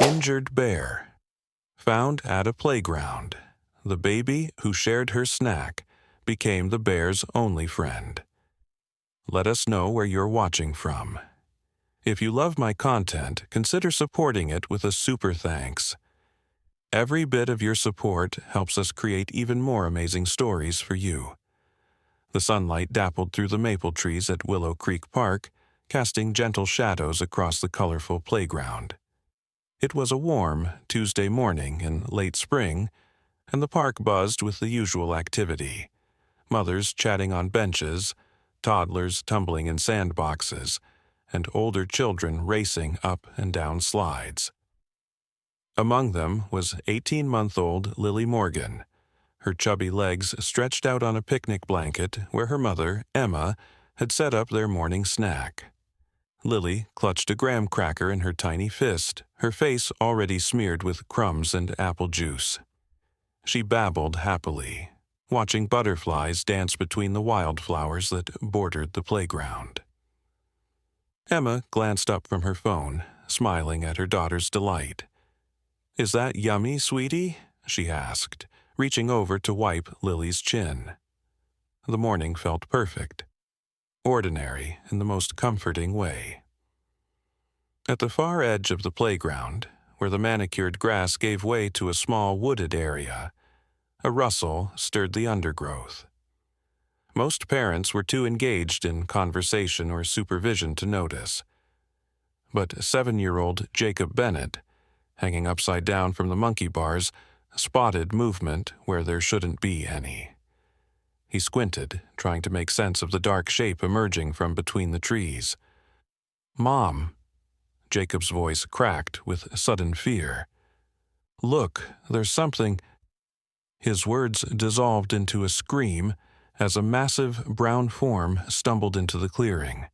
injured bear. Found at a playground, the baby who shared her snack became the bear's only friend. Let us know where you're watching from. If you love my content, consider supporting it with a super thanks. Every bit of your support helps us create even more amazing stories for you. The sunlight dappled through the maple trees at Willow Creek Park, casting gentle shadows across the colorful playground. It was a warm Tuesday morning in late spring, and the park buzzed with the usual activity. Mothers chatting on benches, toddlers tumbling in sandboxes, and older children racing up and down slides. Among them was 18-month-old Lily Morgan, her chubby legs stretched out on a picnic blanket where her mother, Emma, had set up their morning snack. Lily clutched a graham cracker in her tiny fist, her face already smeared with crumbs and apple juice. She babbled happily, watching butterflies dance between the wildflowers that bordered the playground. Emma glanced up from her phone, smiling at her daughter's delight. "Is that yummy, sweetie?" she asked, reaching over to wipe Lily's chin. The morning felt perfect, ordinary in the most comforting way. At the far edge of the playground, where the manicured grass gave way to a small wooded area, a rustle stirred the undergrowth. Most parents were too engaged in conversation or supervision to notice. But 7-year-old Jacob Bennett, hanging upside down from the monkey bars, spotted movement where there shouldn't be any. He squinted, trying to make sense of the dark shape emerging from between the trees. "Mom," Jacob's voice cracked with sudden fear. "Look, there's something—" His words dissolved into a scream as a massive brown form stumbled into the clearing.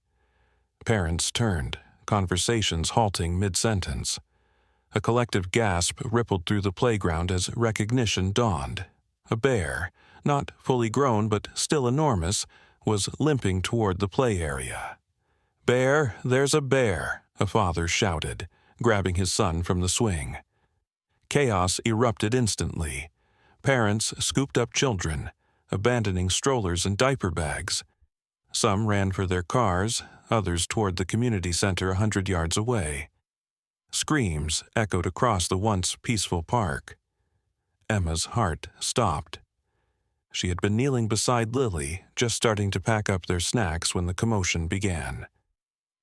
Parents turned, conversations halting mid-sentence. A collective gasp rippled through the playground as recognition dawned. A bear, not fully grown but still enormous, was limping toward the play area. "Bear, there's a bear," a father shouted, grabbing his son from the swing. Chaos erupted instantly. Parents scooped up children, abandoning strollers and diaper bags. Some ran for their cars, others toward the community center 100 yards away. Screams echoed across the once peaceful park. Emma's heart stopped. She had been kneeling beside Lily, just starting to pack up their snacks when the commotion began.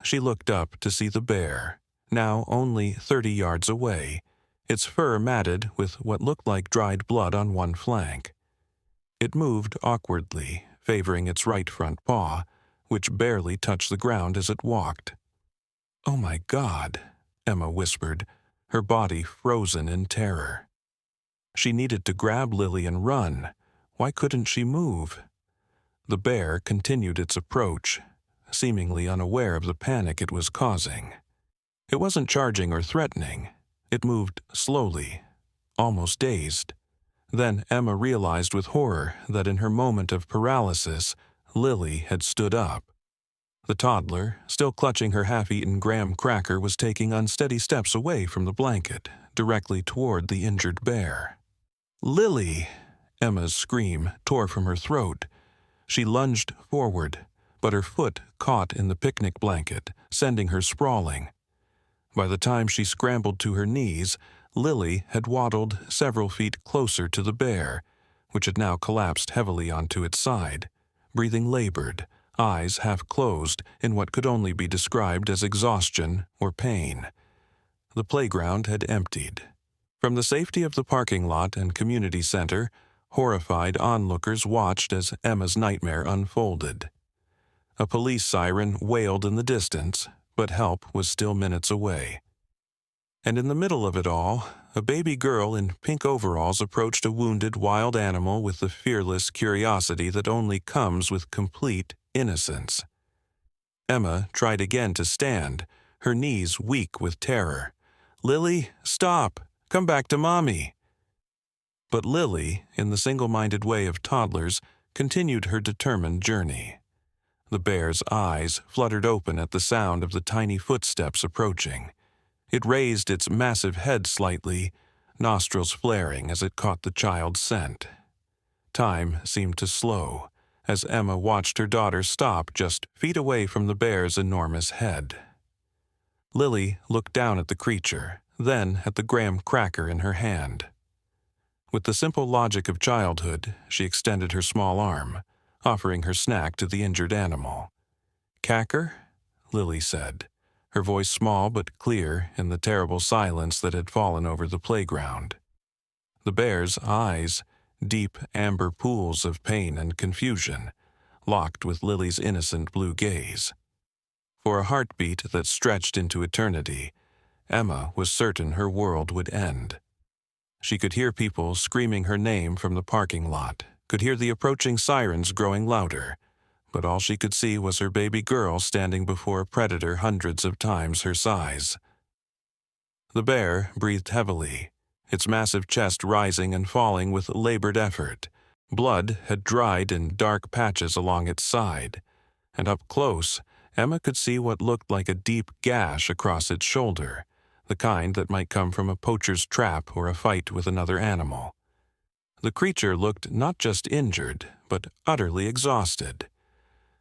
She looked up to see the bear, now only 30 yards away, its fur matted with what looked like dried blood on one flank. It moved awkwardly, favoring its right front paw, which barely touched the ground as it walked. "Oh my God," Emma whispered, her body frozen in terror. She needed to grab Lily and run. Why couldn't she move? The bear continued its approach, seemingly unaware of the panic it was causing. It wasn't charging or threatening. It moved slowly, almost dazed. Then Emma realized with horror that in her moment of paralysis, Lily had stood up. The toddler, still clutching her half-eaten graham cracker, was taking unsteady steps away from the blanket, directly toward the injured bear. "Lily!" Emma's scream tore from her throat. She lunged forward, but her foot caught in the picnic blanket, sending her sprawling. By the time she scrambled to her knees, Lily had waddled several feet closer to the bear, which had now collapsed heavily onto its side, breathing labored, eyes half closed in what could only be described as exhaustion or pain. The playground had emptied. From the safety of the parking lot and community center, horrified onlookers watched as Emma's nightmare unfolded. A police siren wailed in the distance, but help was still minutes away. And in the middle of it all, a baby girl in pink overalls approached a wounded wild animal with the fearless curiosity that only comes with complete innocence. Emma tried again to stand, her knees weak with terror. "Lily, stop! Come back to Mommy!" But Lily, in the single-minded way of toddlers, continued her determined journey. The bear's eyes fluttered open at the sound of the tiny footsteps approaching. It raised its massive head slightly, nostrils flaring as it caught the child's scent. Time seemed to slow as Emma watched her daughter stop just feet away from the bear's enormous head. Lily looked down at the creature, then at the graham cracker in her hand. With the simple logic of childhood, she extended her small arm, offering her snack to the injured animal. "Cacker?" Lily said, her voice small but clear in the terrible silence that had fallen over the playground. The bear's eyes, deep amber pools of pain and confusion, locked with Lily's innocent blue gaze. For a heartbeat that stretched into eternity, Emma was certain her world would end. She could hear people screaming her name from the parking lot, could hear the approaching sirens growing louder, but all she could see was her baby girl standing before a predator hundreds of times her size. The bear breathed heavily, its massive chest rising and falling with labored effort. Blood had dried in dark patches along its side, and up close, Emma could see what looked like a deep gash across its shoulder, the kind that might come from a poacher's trap or a fight with another animal. The creature looked not just injured, but utterly exhausted.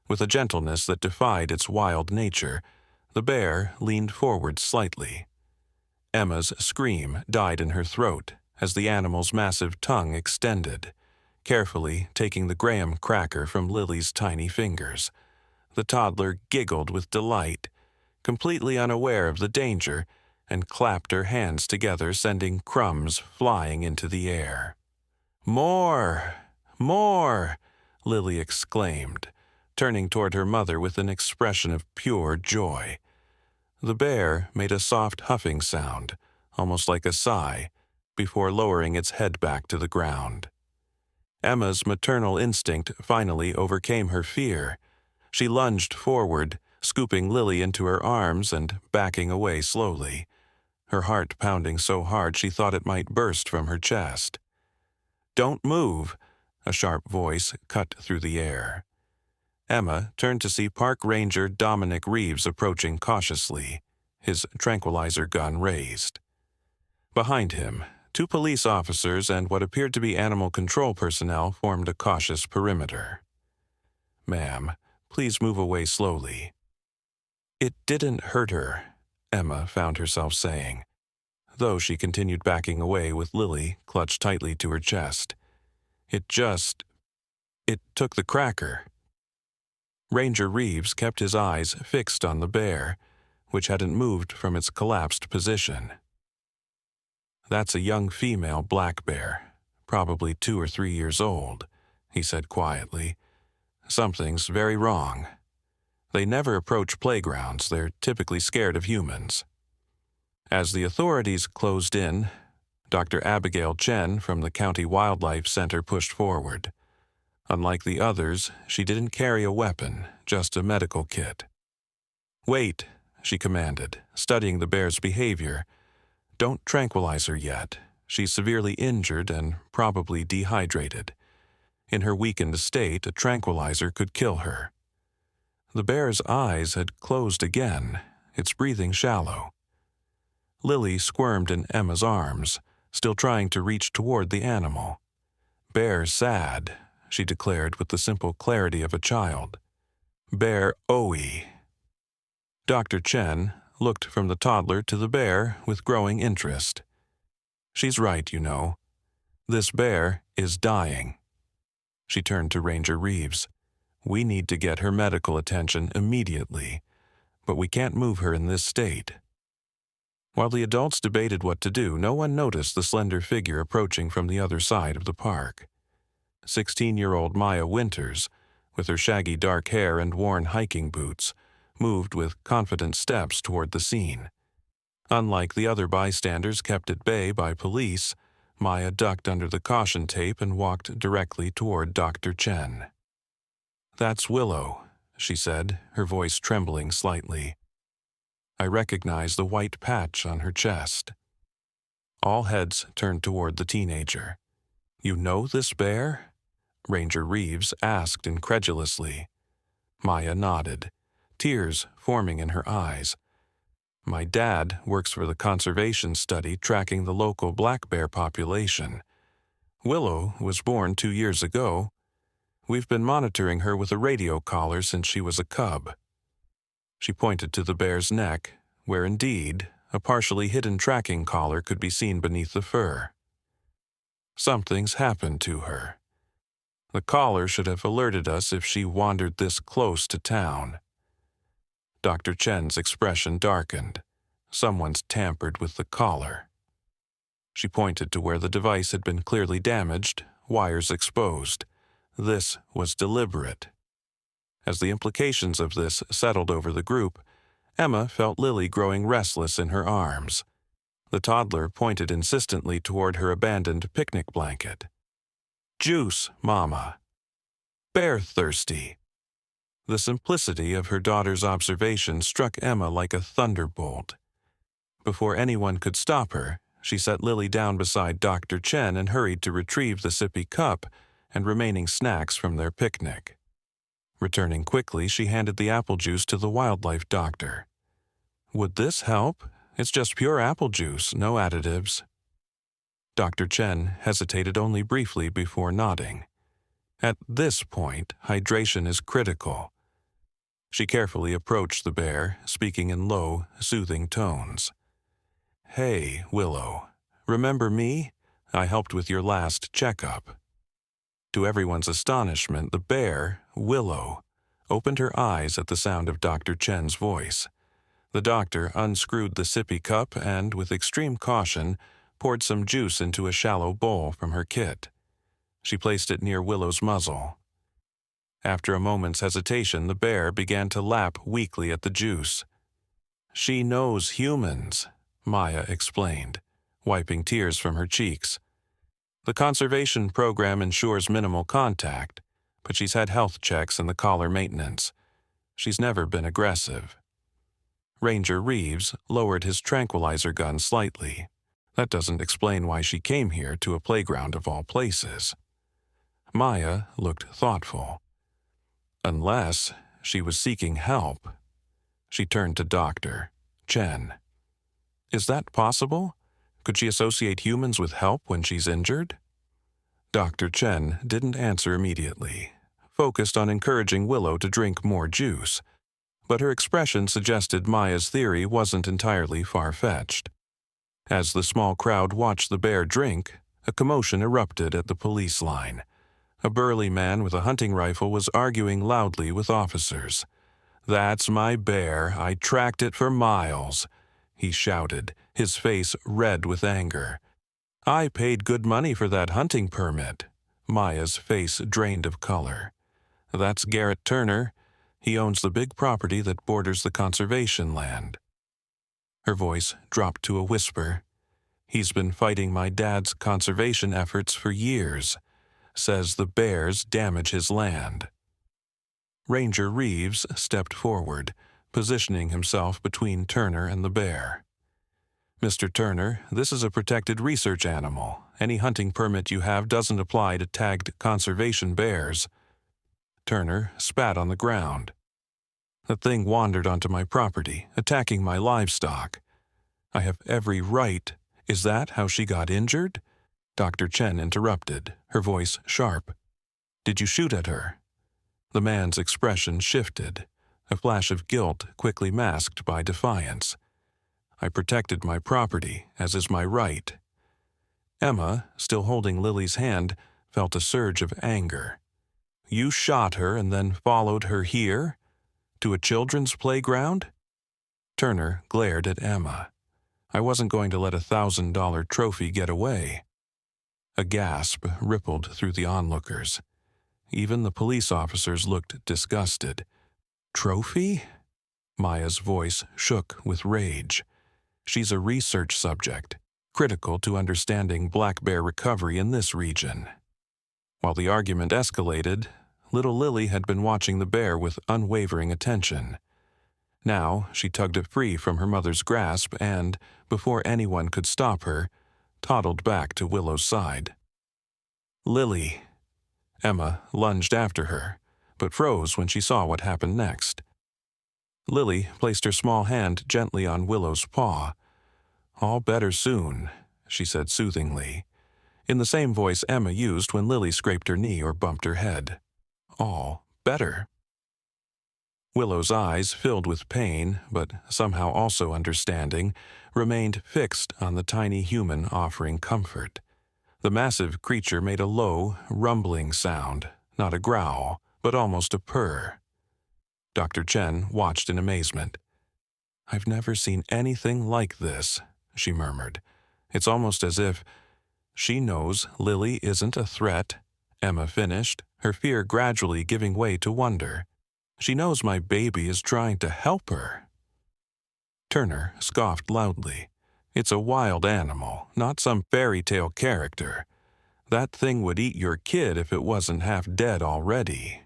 With a gentleness that defied its wild nature, the bear leaned forward slightly. Emma's scream died in her throat as the animal's massive tongue extended, carefully taking the graham cracker from Lily's tiny fingers. The toddler giggled with delight, completely unaware of the danger, and clapped her hands together, sending crumbs flying into the air. "More! More!" Lily exclaimed, turning toward her mother with an expression of pure joy. The bear made a soft huffing sound, almost like a sigh, before lowering its head back to the ground. Emma's maternal instinct finally overcame her fear. She lunged forward, scooping Lily into her arms and backing away slowly, her heart pounding so hard she thought it might burst from her chest. "Don't move," a sharp voice cut through the air. Emma turned to see Park Ranger Dominic Reeves approaching cautiously, his tranquilizer gun raised. Behind him, 2 police officers and what appeared to be animal control personnel formed a cautious perimeter. "Ma'am, please move away slowly." "It didn't hurt her," Emma found herself saying, though she continued backing away with Lily clutched tightly to her chest. It took the cracker." Ranger Reeves kept his eyes fixed on the bear, which hadn't moved from its collapsed position. "That's a young female black bear, probably 2 or 3 years old," he said quietly. "Something's very wrong. They never approach playgrounds. They're typically scared of humans." As the authorities closed in, Dr. Abigail Chen from the County Wildlife Center pushed forward. Unlike the others, she didn't carry a weapon, just a medical kit. "Wait," she commanded, studying the bear's behavior. "Don't tranquilize her yet. She's severely injured and probably dehydrated. In her weakened state, a tranquilizer could kill her." The bear's eyes had closed again, its breathing shallow. Lily squirmed in Emma's arms, still trying to reach toward the animal. "Bear sad," she declared with the simple clarity of a child. "Bear OE." Dr. Chen looked from the toddler to the bear with growing interest. "She's right, you know. This bear is dying." She turned to Ranger Reeves. "We need to get her medical attention immediately, but we can't move her in this state." While the adults debated what to do, no one noticed the slender figure approaching from the other side of the park. 16-year-old Maya Winters, with her shaggy dark hair and worn hiking boots, moved with confident steps toward the scene. Unlike the other bystanders kept at bay by police, Maya ducked under the caution tape and walked directly toward Dr. Chen. "That's Willow," she said, her voice trembling slightly. I recognized the white patch on her chest. All heads turned toward the teenager. "You know this bear?" Ranger Reeves asked incredulously. Maya nodded, tears forming in her eyes. My dad works for the conservation study tracking the local black bear population. Willow was born 2 years ago. We've been monitoring her with a radio collar since she was a cub." She pointed to the bear's neck, where indeed a partially hidden tracking collar could be seen beneath the fur. "Something's happened to her. The collar should have alerted us if she wandered this close to town." Dr. Chen's expression darkened. Someone's tampered with the collar. She pointed to where the device had been clearly damaged, wires exposed. This was deliberate. As the implications of this settled over the group, Emma felt Lily growing restless in her arms. The toddler pointed insistently toward her abandoned picnic blanket. "Juice, Mama. Bear thirsty." The simplicity of her daughter's observation struck Emma like a thunderbolt. Before anyone could stop her, she set Lily down beside Dr. Chen and hurried to retrieve the sippy cup and remaining snacks from their picnic. Returning quickly, she handed the apple juice to the wildlife doctor. "Would this help? It's just pure apple juice, no additives." Dr. Chen hesitated only briefly before nodding. At this point, hydration is critical. She carefully approached the bear, speaking in low, soothing tones. "Hey, Willow, remember me? I helped with your last checkup." To everyone's astonishment, the bear, Willow, opened her eyes at the sound of Dr. Chen's voice. The doctor unscrewed the sippy cup and, with extreme caution, poured some juice into a shallow bowl from her kit. She placed it near Willow's muzzle. After a moment's hesitation, the bear began to lap weakly at the juice. "She knows humans," Maya explained, wiping tears from her cheeks. "The conservation program ensures minimal contact, but she's had health checks and the collar maintenance. She's never been aggressive." Ranger Reeves lowered his tranquilizer gun slightly. "That doesn't explain why she came here to a playground of all places." Maya looked thoughtful. "Unless she was seeking help." She turned to Dr. Chen. "Is that possible? Could she associate humans with help when she's injured?" Dr. Chen didn't answer immediately, focused on encouraging Willow to drink more juice, but her expression suggested Maya's theory wasn't entirely far-fetched. As the small crowd watched the bear drink, a commotion erupted at the police line. A burly man with a hunting rifle was arguing loudly with officers. "That's my bear. I tracked it for miles," he shouted, his face red with anger. "I paid good money for that hunting permit." Maya's face drained of color. "That's Garrett Turner. He owns the big property that borders the conservation land." Her voice dropped to a whisper. "He's been fighting my dad's conservation efforts for years. Says the bears damage his land." Ranger Reeves stepped forward, positioning himself between Turner and the bear. "Mr. Turner, this is a protected research animal. Any hunting permit you have doesn't apply to tagged conservation bears." Turner spat on the ground. "The thing wandered onto my property, attacking my livestock. I have every right." "Is that how she got injured?" Dr. Chen interrupted, her voice sharp. "Did you shoot at her?" The man's expression shifted, a flash of guilt quickly masked by defiance. "I protected my property, as is my right." Emma, still holding Lily's hand, felt a surge of anger. "You shot her and then followed her here? To a children's playground?" Turner glared at Emma. "I wasn't going to let a $1,000 trophy get away." A gasp rippled through the onlookers. Even the police officers looked disgusted. "Trophy?" Maya's voice shook with rage. "She's a research subject, critical to understanding black bear recovery in this region." While the argument escalated, little Lily had been watching the bear with unwavering attention. Now she tugged it free from her mother's grasp and, before anyone could stop her, toddled back to Willow's side. "Lily!" Emma lunged after her, but froze when she saw what happened next. Lily placed her small hand gently on Willow's paw. "All better soon," she said soothingly, in the same voice Emma used when Lily scraped her knee or bumped her head. "All better." Willow's eyes, filled with pain, but somehow also understanding, remained fixed on the tiny human offering comfort. The massive creature made a low, rumbling sound, not a growl, but almost a purr. Dr. Chen watched in amazement. "I've never seen anything like this," she murmured. "It's almost as if—" "She knows Lily isn't a threat," Emma finished, her fear gradually giving way to wonder. "She knows my baby is trying to help her." Turner scoffed loudly. "It's a wild animal, not some fairy tale character. That thing would eat your kid if it wasn't half dead already."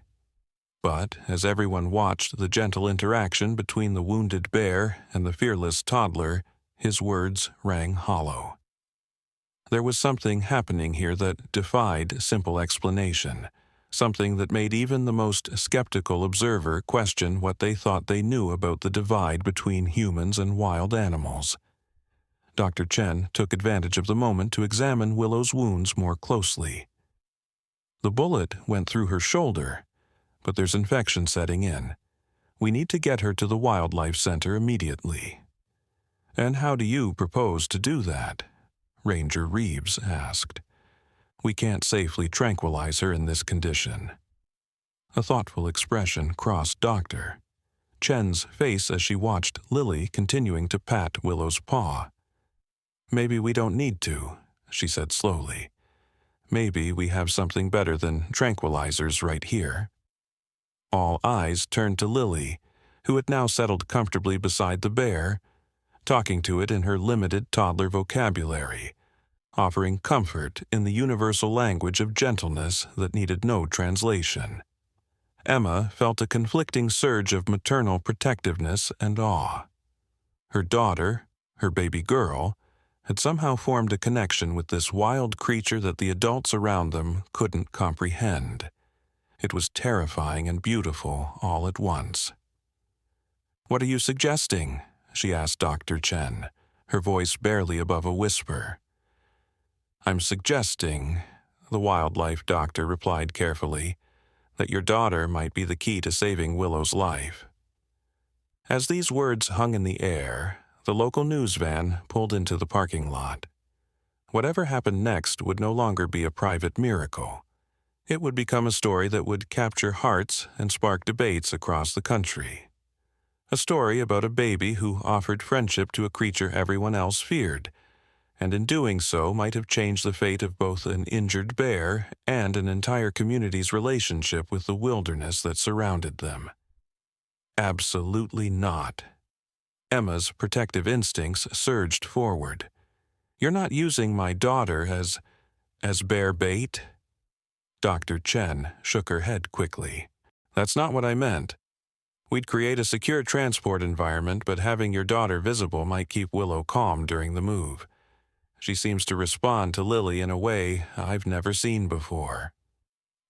But as everyone watched the gentle interaction between the wounded bear and the fearless toddler, his words rang hollow. There was something happening here that defied simple explanation, something that made even the most skeptical observer question what they thought they knew about the divide between humans and wild animals. Dr. Chen took advantage of the moment to examine Willow's wounds more closely. "The bullet went through her shoulder, but there's infection setting in. We need to get her to the wildlife center immediately." "And how do you propose to do that?" Ranger Reeves asked. "We can't safely tranquilize her in this condition." A thoughtful expression crossed Dr. Chen's face as she watched Lily continuing to pat Willow's paw. "Maybe we don't need to," she said slowly. "Maybe we have something better than tranquilizers right here." All eyes turned to Lily, who had now settled comfortably beside the bear, talking to it in her limited toddler vocabulary, offering comfort in the universal language of gentleness that needed no translation. Emma felt a conflicting surge of maternal protectiveness and awe. Her daughter, her baby girl, had somehow formed a connection with this wild creature that the adults around them couldn't comprehend. It was terrifying and beautiful all at once. "What are you suggesting?" she asked Dr. Chen, her voice barely above a whisper. "I'm suggesting," the wildlife doctor replied carefully, "that your daughter might be the key to saving Willow's life." As these words hung in the air, the local news van pulled into the parking lot. Whatever happened next would no longer be a private miracle. It would become a story that would capture hearts and spark debates across the country. A story about a baby who offered friendship to a creature everyone else feared, and in doing so might have changed the fate of both an injured bear and an entire community's relationship with the wilderness that surrounded them. Absolutely not. Emma's protective instincts surged forward. "You're not using my daughter as bear bait?" Dr. Chen shook her head quickly. "That's not what I meant. We'd create a secure transport environment, but having your daughter visible might keep Willow calm during the move. She seems to respond to Lily in a way I've never seen before."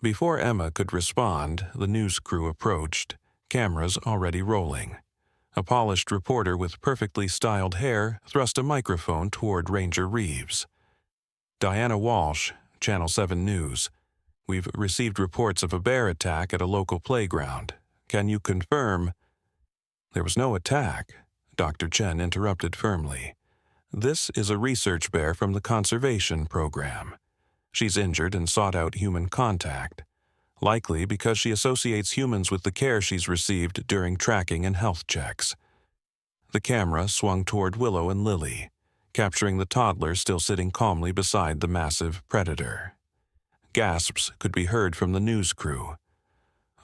Before Emma could respond, the news crew approached, cameras already rolling. A polished reporter with perfectly styled hair thrust a microphone toward Ranger Reeves. "Diana Walsh, Channel 7 News. We've received reports of a bear attack at a local playground. Can you confirm—" "There was no attack," Dr. Chen interrupted firmly. "This is a research bear from the conservation program. She's injured and sought out human contact, likely because she associates humans with the care she's received during tracking and health checks." The camera swung toward Willow and Lily, capturing the toddler still sitting calmly beside the massive predator. Gasps could be heard from the news crew.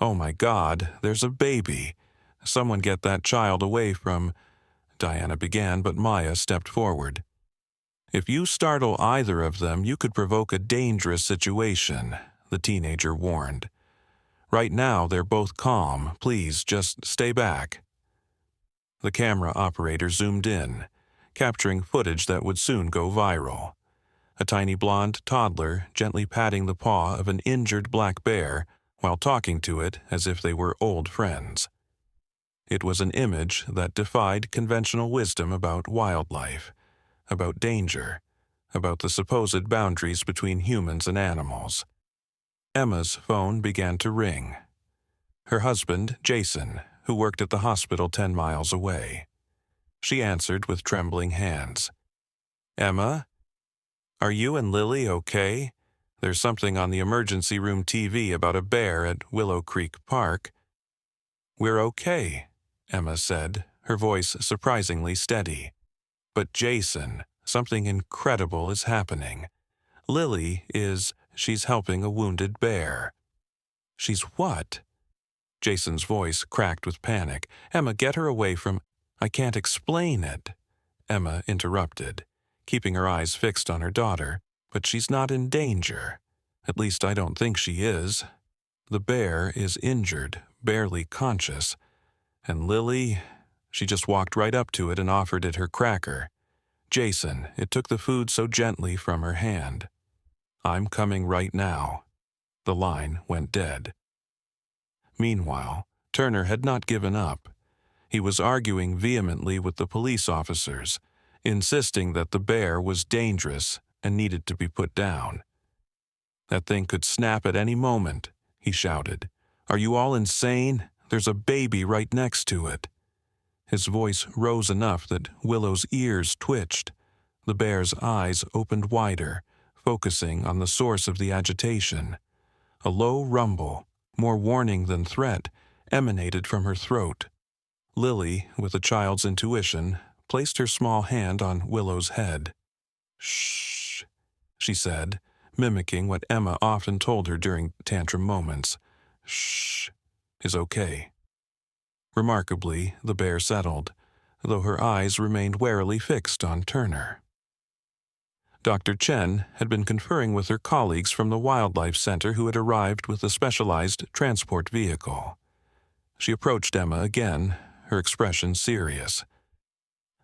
"Oh my God, there's a baby. Someone get that child away from—" Diana began, but Maya stepped forward. "If you startle either of them, you could provoke a dangerous situation," the teenager warned. "Right now, they're both calm. Please, just stay back." The camera operator zoomed in, capturing footage that would soon go viral. A tiny blonde toddler gently patting the paw of an injured black bear while talking to it as if they were old friends. It was an image that defied conventional wisdom about wildlife, about danger, about the supposed boundaries between humans and animals. Emma's phone began to ring. Her husband, Jason, who worked at the hospital 10 miles away. She answered with trembling hands. "Emma? Are you and Lily okay? There's something on the emergency room TV about a bear at Willow Creek Park." "We're okay," Emma said, her voice surprisingly steady. "But Jason, something incredible is happening. She's helping a wounded bear." "She's what?" Jason's voice cracked with panic. "Emma, get her away from—" "I can't explain it," Emma interrupted, keeping her eyes fixed on her daughter. "But she's not in danger. At least I don't think she is. The bear is injured, barely conscious. And Lily, she just walked right up to it and offered it her cracker. Jason, it took the food so gently from her hand. I'm coming right now." The line went dead. Meanwhile, Turner had not given up. He was arguing vehemently with the police officers, insisting that the bear was dangerous and needed to be put down. "That thing could snap at any moment," he shouted. "Are you all insane? There's a baby right next to it." His voice rose enough that Willow's ears twitched. The bear's eyes opened wider, focusing on the source of the agitation. A low rumble, more warning than threat, emanated from her throat. Lily, with a child's intuition, placed her small hand on Willow's head. "Shh," she said, mimicking what Emma often told her during tantrum moments. "Shh is okay." Remarkably, the bear settled, though her eyes remained warily fixed on Turner. Dr. Chen had been conferring with her colleagues from the Wildlife Center who had arrived with a specialized transport vehicle. She approached Emma again, her expression serious.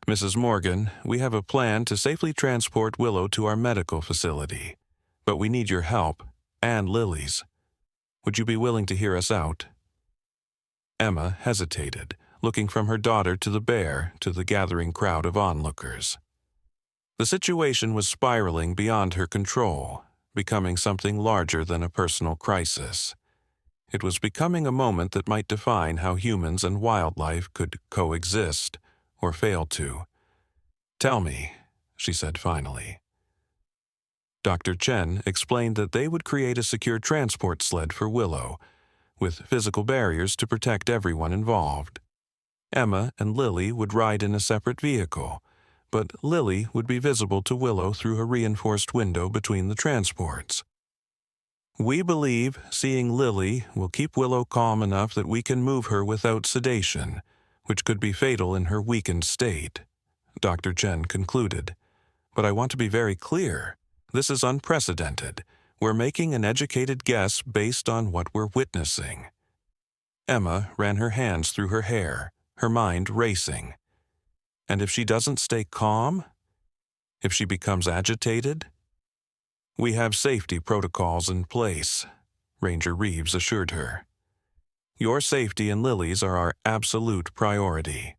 "Mrs. Morgan, we have a plan to safely transport Willow to our medical facility, but we need your help, and Lily's. Would you be willing to hear us out?" Emma hesitated, looking from her daughter to the bear to the gathering crowd of onlookers. The situation was spiraling beyond her control, becoming something larger than a personal crisis. It was becoming a moment that might define how humans and wildlife could coexist, or fail to. "Tell me," she said finally. Dr. Chen explained that they would create a secure transport sled for Willow, with physical barriers to protect everyone involved. Emma and Lily would ride in a separate vehicle, but Lily would be visible to Willow through a reinforced window between the transports. "We believe seeing Lily will keep Willow calm enough that we can move her without sedation, which could be fatal in her weakened state," Dr. Chen concluded. "But I want to be very clear. This is unprecedented. We're making an educated guess based on what we're witnessing." Emma ran her hands through her hair, her mind racing. "And if she doesn't stay calm? If she becomes agitated?" "We have safety protocols in place," Ranger Reeves assured her. "Your safety and Lily's are our absolute priority."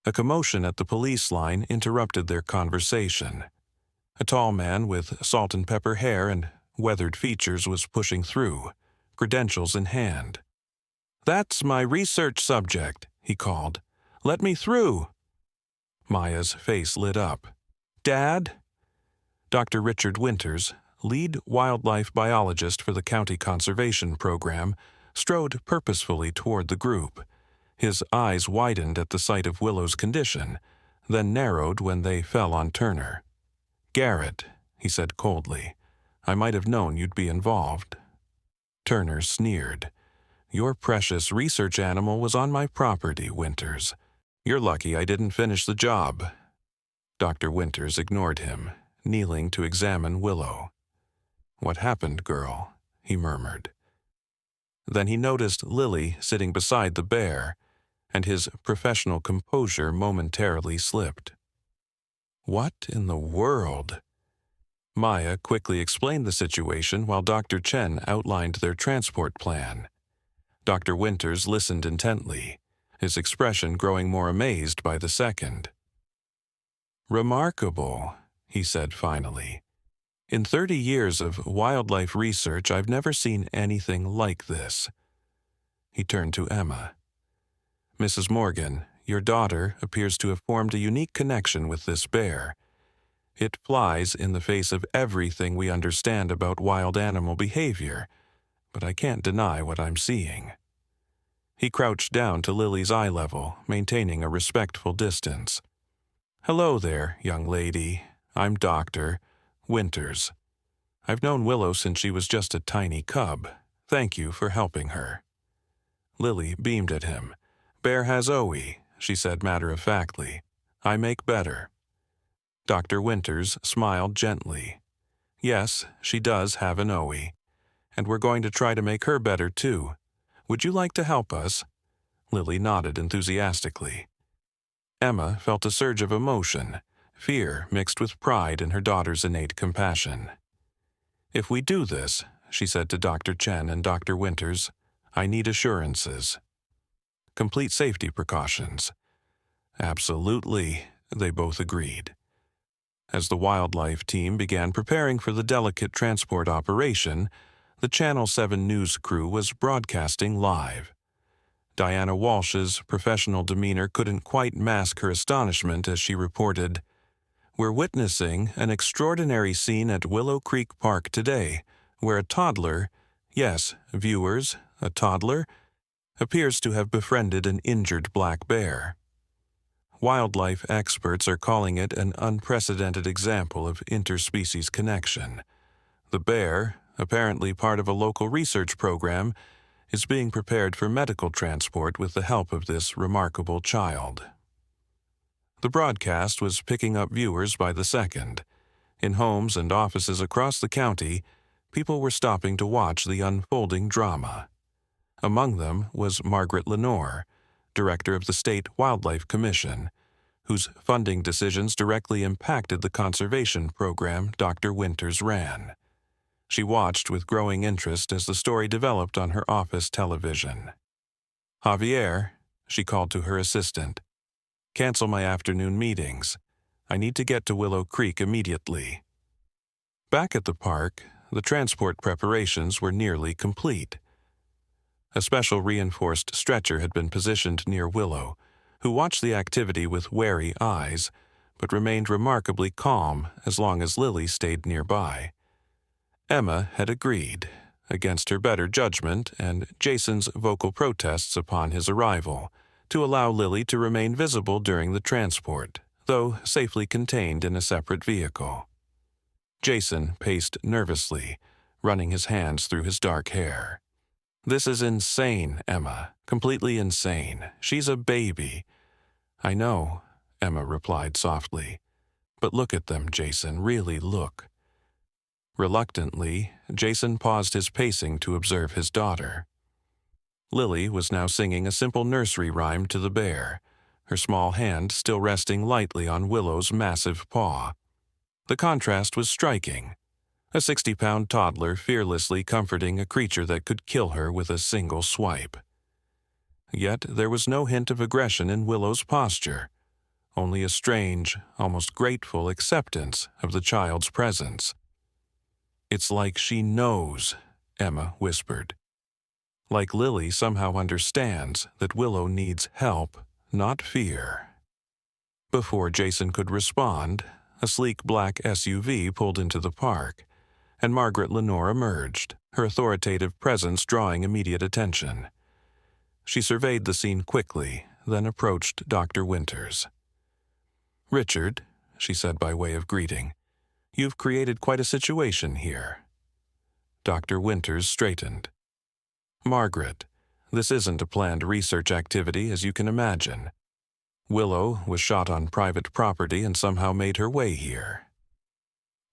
A commotion at the police line interrupted their conversation. A tall man with salt and pepper hair and weathered features was pushing through, credentials in hand. "That's my research subject," he called. "Let me through." Maya's face lit up. "Dad?" Dr. Richard Winters, lead wildlife biologist for the county conservation program, strode purposefully toward the group. His eyes widened at the sight of Willow's condition, then narrowed when they fell on Turner. "Garrett," he said coldly, "I might have known you'd be involved." Turner sneered. "Your precious research animal was on my property, Winters. You're lucky I didn't finish the job." Dr. Winters ignored him, kneeling to examine Willow. "What happened, girl?" he murmured. Then he noticed Lily sitting beside the bear, and his professional composure momentarily slipped. "What in the world?" Maya quickly explained the situation while Dr. Chen outlined their transport plan. Dr. Winters listened intently, his expression growing more amazed by the second. "Remarkable," he said finally. "In 30 years of wildlife research, I've never seen anything like this." He turned to Emma. "Mrs. Morgan, your daughter appears to have formed a unique connection with this bear. It flies in the face of everything we understand about wild animal behavior, but I can't deny what I'm seeing." He crouched down to Lily's eye level, maintaining a respectful distance. "Hello there, young lady. I'm Dr. Winters. I've known Willow since she was just a tiny cub. Thank you for helping her." Lily beamed at him. "Bear has OE," she said matter-of-factly. "I make better." Dr. Winters smiled gently. "Yes, she does have an OE, and we're going to try to make her better too. Would you like to help us?" Lily nodded enthusiastically. Emma felt a surge of emotion, fear mixed with pride in her daughter's innate compassion. "If we do this," she said to Dr. Chen and Dr. Winters, "I need assurances. Complete safety precautions." "Absolutely," they both agreed. As the wildlife team began preparing for the delicate transport operation, the Channel 7 news crew was broadcasting live. Diana Walsh's professional demeanor couldn't quite mask her astonishment as she reported, "We're witnessing an extraordinary scene at Willow Creek Park today, where a toddler, yes, viewers, a toddler, appears to have befriended an injured black bear. Wildlife experts are calling it an unprecedented example of interspecies connection. The bear, apparently part of a local research program, is being prepared for medical transport with the help of this remarkable child." The broadcast was picking up viewers by the second. In homes and offices across the county, people were stopping to watch the unfolding drama. Among them was Margaret Lenore, director of the State Wildlife Commission, whose funding decisions directly impacted the conservation program Dr. Winters ran. She watched with growing interest as the story developed on her office television. "Javier," she called to her assistant, "cancel my afternoon meetings. I need to get to Willow Creek immediately." Back at the park, the transport preparations were nearly complete. A special reinforced stretcher had been positioned near Willow, who watched the activity with wary eyes, but remained remarkably calm as long as Lily stayed nearby. Emma had agreed, against her better judgment and Jason's vocal protests upon his arrival, to allow Lily to remain visible during the transport, though safely contained in a separate vehicle. Jason paced nervously, running his hands through his dark hair. "This is insane, Emma. Completely insane. She's a baby." "I know," Emma replied softly. "But look at them, Jason. Really look." Reluctantly, Jason paused his pacing to observe his daughter. Lily was now singing a simple nursery rhyme to the bear, her small hand still resting lightly on Willow's massive paw. The contrast was striking. A 60-pound toddler fearlessly comforting a creature that could kill her with a single swipe. Yet there was no hint of aggression in Willow's posture, only a strange, almost grateful acceptance of the child's presence. "It's like she knows," Emma whispered. "Like Lily somehow understands that Willow needs help, not fear." Before Jason could respond, a sleek black SUV pulled into the park, and Margaret Lenore emerged, her authoritative presence drawing immediate attention. She surveyed the scene quickly, then approached Dr. Winters. "Richard," she said by way of greeting, "you've created quite a situation here." Dr. Winters straightened. "Margaret, this isn't a planned research activity as you can imagine. Willow was shot on private property and somehow made her way here."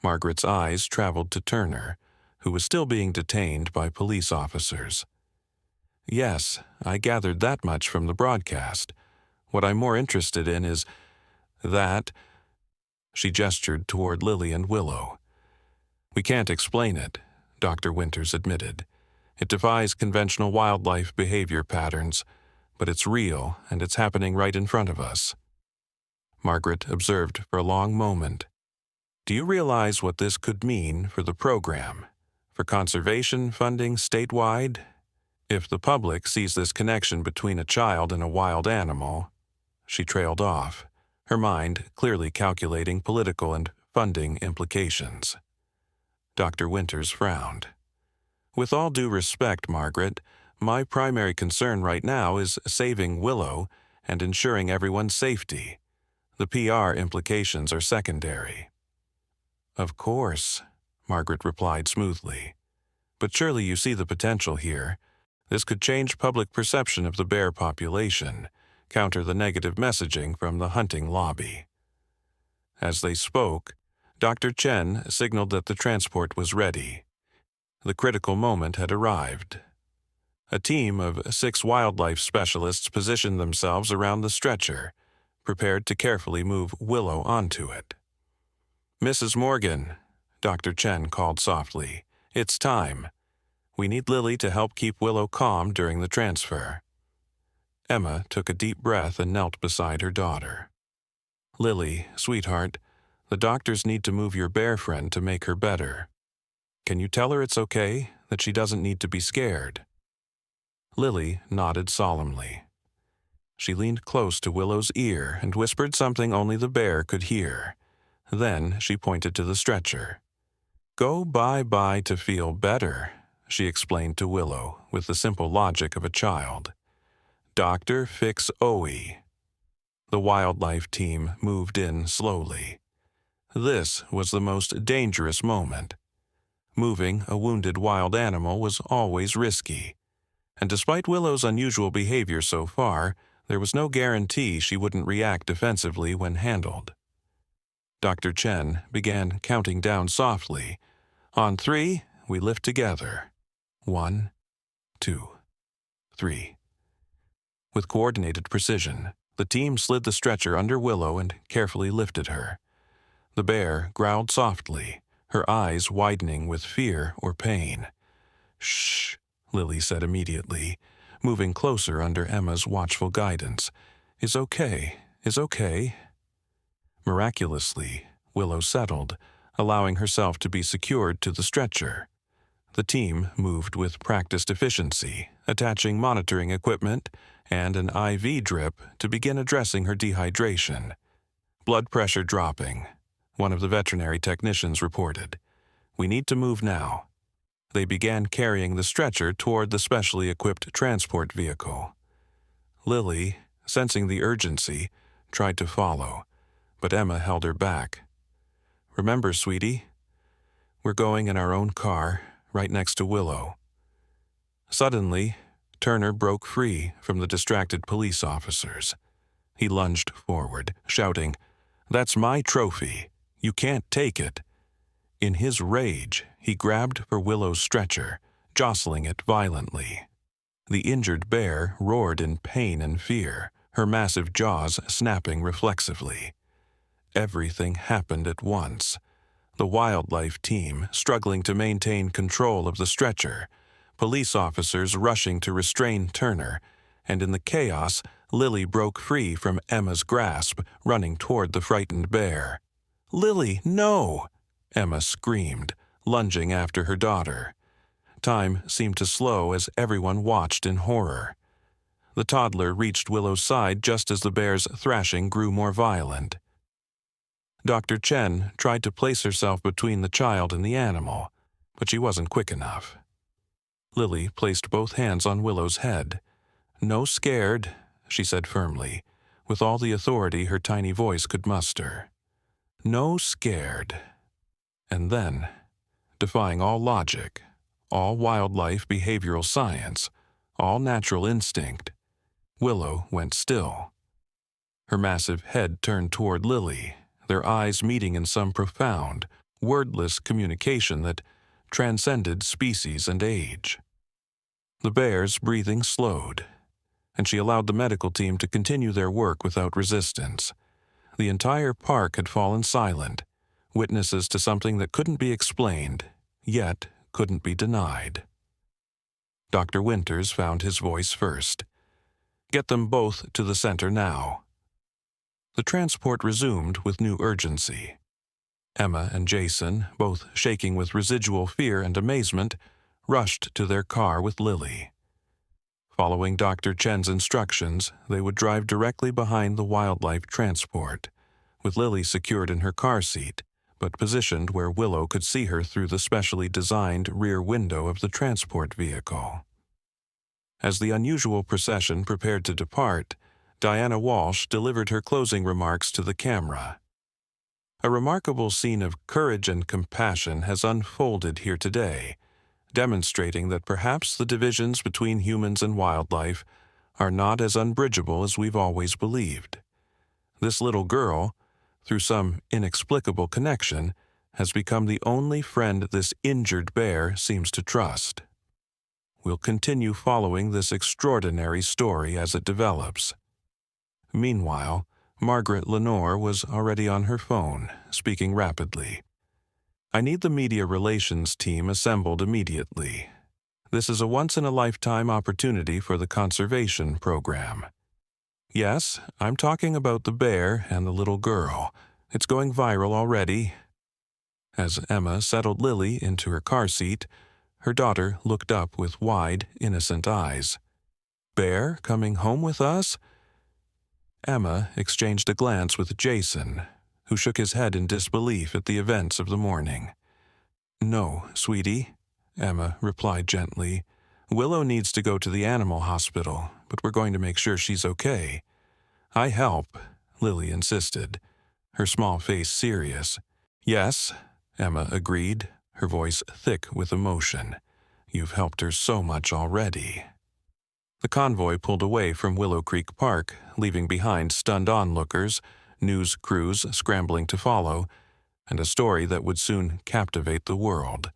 Margaret's eyes traveled to Turner, who was still being detained by police officers. "Yes, I gathered that much from the broadcast. What I'm more interested in is that—" She gestured toward Lily and Willow. "We can't explain it," Dr. Winters admitted. "It defies conventional wildlife behavior patterns. but it's real and it's happening right in front of us. Margaret observed for a long moment. Do you realize what this could mean for the program, for conservation funding statewide? If the public sees this connection between a child and a wild animal, she trailed off, her mind clearly calculating political and funding implications. Dr. Winters frowned. With all due respect, Margaret, my primary concern right now is saving Willow and ensuring everyone's safety. The PR implications are secondary. Of course, Margaret replied smoothly. But surely you see the potential here. This could change public perception of the bear population, counter the negative messaging from the hunting lobby. As they spoke, Dr. Chen signaled that the transport was ready. The critical moment had arrived. A team of 6 wildlife specialists positioned themselves around the stretcher, prepared to carefully move Willow onto it. Mrs. Morgan, Dr. Chen called softly, it's time. We need Lily to help keep Willow calm during the transfer. Emma took a deep breath and knelt beside her daughter. Lily, sweetheart, the doctors need to move your bear friend to make her better. Can you tell her it's okay, that she doesn't need to be scared? Lily nodded solemnly. She leaned close to Willow's ear and whispered something only the bear could hear. Then she pointed to the stretcher. Go bye-bye to feel better, she explained to Willow with the simple logic of a child. Doctor fix OE. The wildlife team moved in slowly. This was the most dangerous moment. Moving a wounded wild animal was always risky, and despite Willow's unusual behavior so far, there was no guarantee she wouldn't react defensively when handled. Dr. Chen began counting down softly. On 3, we lift together. 1, 2, 3. With coordinated precision, the team slid the stretcher under Willow and carefully lifted her. The bear growled softly, her eyes widening with fear or pain. Shh, Lily said immediately, moving closer under Emma's watchful guidance. Is okay. Miraculously, Willow settled, allowing herself to be secured to the stretcher. The team moved with practiced efficiency, attaching monitoring equipment and an IV drip to begin addressing her dehydration. Blood pressure dropping, one of the veterinary technicians reported. We need to move now. They began carrying the stretcher toward the specially equipped transport vehicle. Lily, sensing the urgency, tried to follow, but Emma held her back. Remember, sweetie, we're going in our own car, right next to Willow. Suddenly, Turner broke free from the distracted police officers. He lunged forward, shouting, That's my trophy. You can't take it. In his rage, he grabbed for Willow's stretcher, jostling it violently. The injured bear roared in pain and fear, her massive jaws snapping reflexively. Everything happened at once. The wildlife team struggling to maintain control of the stretcher, police officers rushing to restrain Turner, and in the chaos, Lily broke free from Emma's grasp, running toward the frightened bear. Lily, no! Emma screamed, lunging after her daughter. Time seemed to slow as everyone watched in horror. The toddler reached Willow's side just as the bear's thrashing grew more violent. Dr. Chen tried to place herself between the child and the animal, but she wasn't quick enough. Lily placed both hands on Willow's head. No scared, she said firmly, with all the authority her tiny voice could muster. No scared. And then, defying all logic, all wildlife behavioral science, all natural instinct, Willow went still. Her massive head turned toward Lily, their eyes meeting in some profound, wordless communication that transcended species and age. The bear's breathing slowed, and she allowed the medical team to continue their work without resistance. The entire park had fallen silent, witnesses to something that couldn't be explained, yet couldn't be denied. Dr. Winters found his voice first. Get them both to the center now." The transport resumed with new urgency. Emma and Jason, both shaking with residual fear and amazement, rushed to their car with Lily. Following Dr. Chen's instructions, they would drive directly behind the wildlife transport, with Lily secured in her car seat, but positioned where Willow could see her through the specially designed rear window of the transport vehicle. As the unusual procession prepared to depart, Diana Walsh delivered her closing remarks to the camera. "A remarkable scene of courage and compassion has unfolded here today, demonstrating that perhaps the divisions between humans and wildlife are not as unbridgeable as we've always believed. This little girl, through some inexplicable connection, has become the only friend this injured bear seems to trust. We'll continue following this extraordinary story as it develops." Meanwhile, Margaret Lenore was already on her phone, speaking rapidly. "I need the media relations team assembled immediately. This is a once-in-a-lifetime opportunity for the conservation program. Yes, I'm talking about the bear and the little girl. It's going viral already." As Emma settled Lily into her car seat, her daughter looked up with wide, innocent eyes. "Bear coming home with us?" Emma exchanged a glance with Jason, who shook his head in disbelief at the events of the morning. "No, sweetie," Emma replied gently. "Willow needs to go to the animal hospital, but we're going to make sure she's okay." "I help," Lily insisted, her small face serious. "Yes," Emma agreed, her voice thick with emotion. "You've helped her so much already." The convoy pulled away from Willow Creek Park, leaving behind stunned onlookers, news crews scrambling to follow, and a story that would soon captivate the world.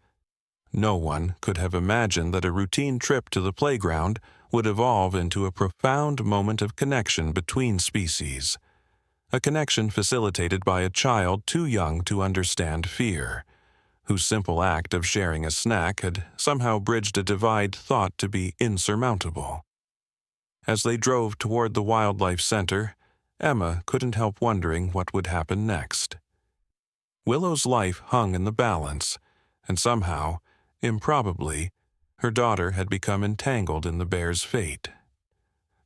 No one could have imagined that a routine trip to the playground would evolve into a profound moment of connection between species, a connection facilitated by a child too young to understand fear, whose simple act of sharing a snack had somehow bridged a divide thought to be insurmountable. As they drove toward the wildlife center, Emma couldn't help wondering what would happen next. Willow's life hung in the balance, and somehow, improbably, her daughter had become entangled in the bear's fate.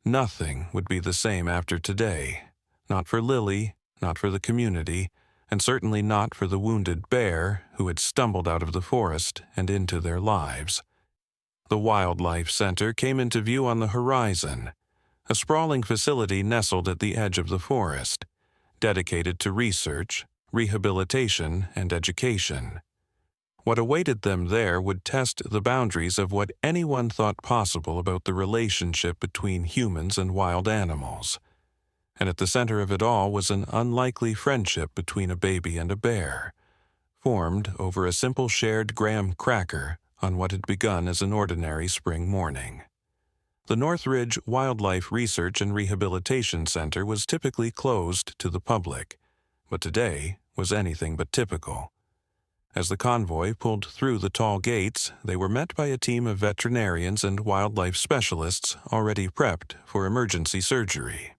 Nothing would be the same after today, not for Lily, not for the community, and certainly not for the wounded bear who had stumbled out of the forest and into their lives. The Wildlife Center came into view on the horizon, a sprawling facility nestled at the edge of the forest, dedicated to research, rehabilitation, and education. What awaited them there would test the boundaries of what anyone thought possible about the relationship between humans and wild animals. And at the center of it all was an unlikely friendship between a baby and a bear, formed over a simple shared graham cracker on what had begun as an ordinary spring morning. The Northridge Wildlife Research and Rehabilitation Center was typically closed to the public, but today was anything but typical. As the convoy pulled through the tall gates, they were met by a team of veterinarians and wildlife specialists already prepped for emergency surgery.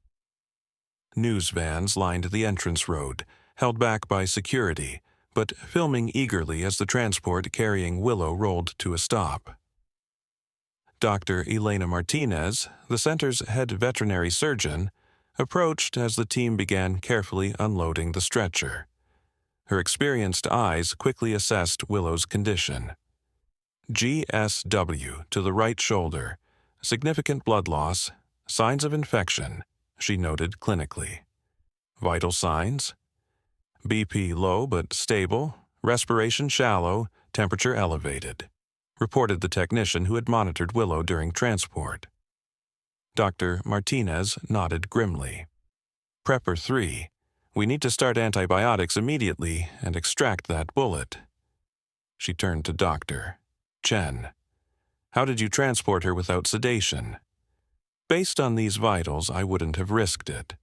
News vans lined the entrance road, held back by security, but filming eagerly as the transport carrying Willow rolled to a stop. Dr. Elena Martinez, the center's head veterinary surgeon, approached as the team began carefully unloading the stretcher. Her experienced eyes quickly assessed Willow's condition. GSW to the right shoulder, significant blood loss, signs of infection, she noted clinically. Vital signs? BP low but stable, respiration shallow, temperature elevated, reported the technician who had monitored Willow during transport. Dr. Martinez nodded grimly. Prepper 3, we need to start antibiotics immediately and extract that bullet. She turned to Dr. Chen. How did you transport her without sedation? Based on these vitals, I wouldn't have risked it.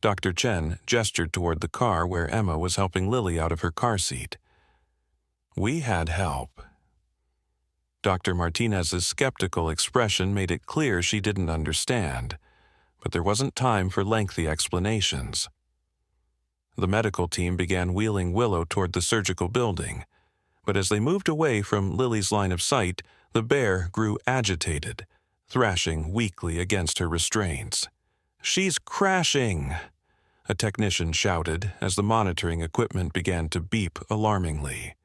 Dr. Chen gestured toward the car where Emma was helping Lily out of her car seat. We had help. Dr. Martinez's skeptical expression made it clear she didn't understand, but there wasn't time for lengthy explanations. The medical team began wheeling Willow toward the surgical building, but as they moved away from Lily's line of sight, the bear grew agitated, thrashing weakly against her restraints. "She's crashing!" a technician shouted as the monitoring equipment began to beep alarmingly,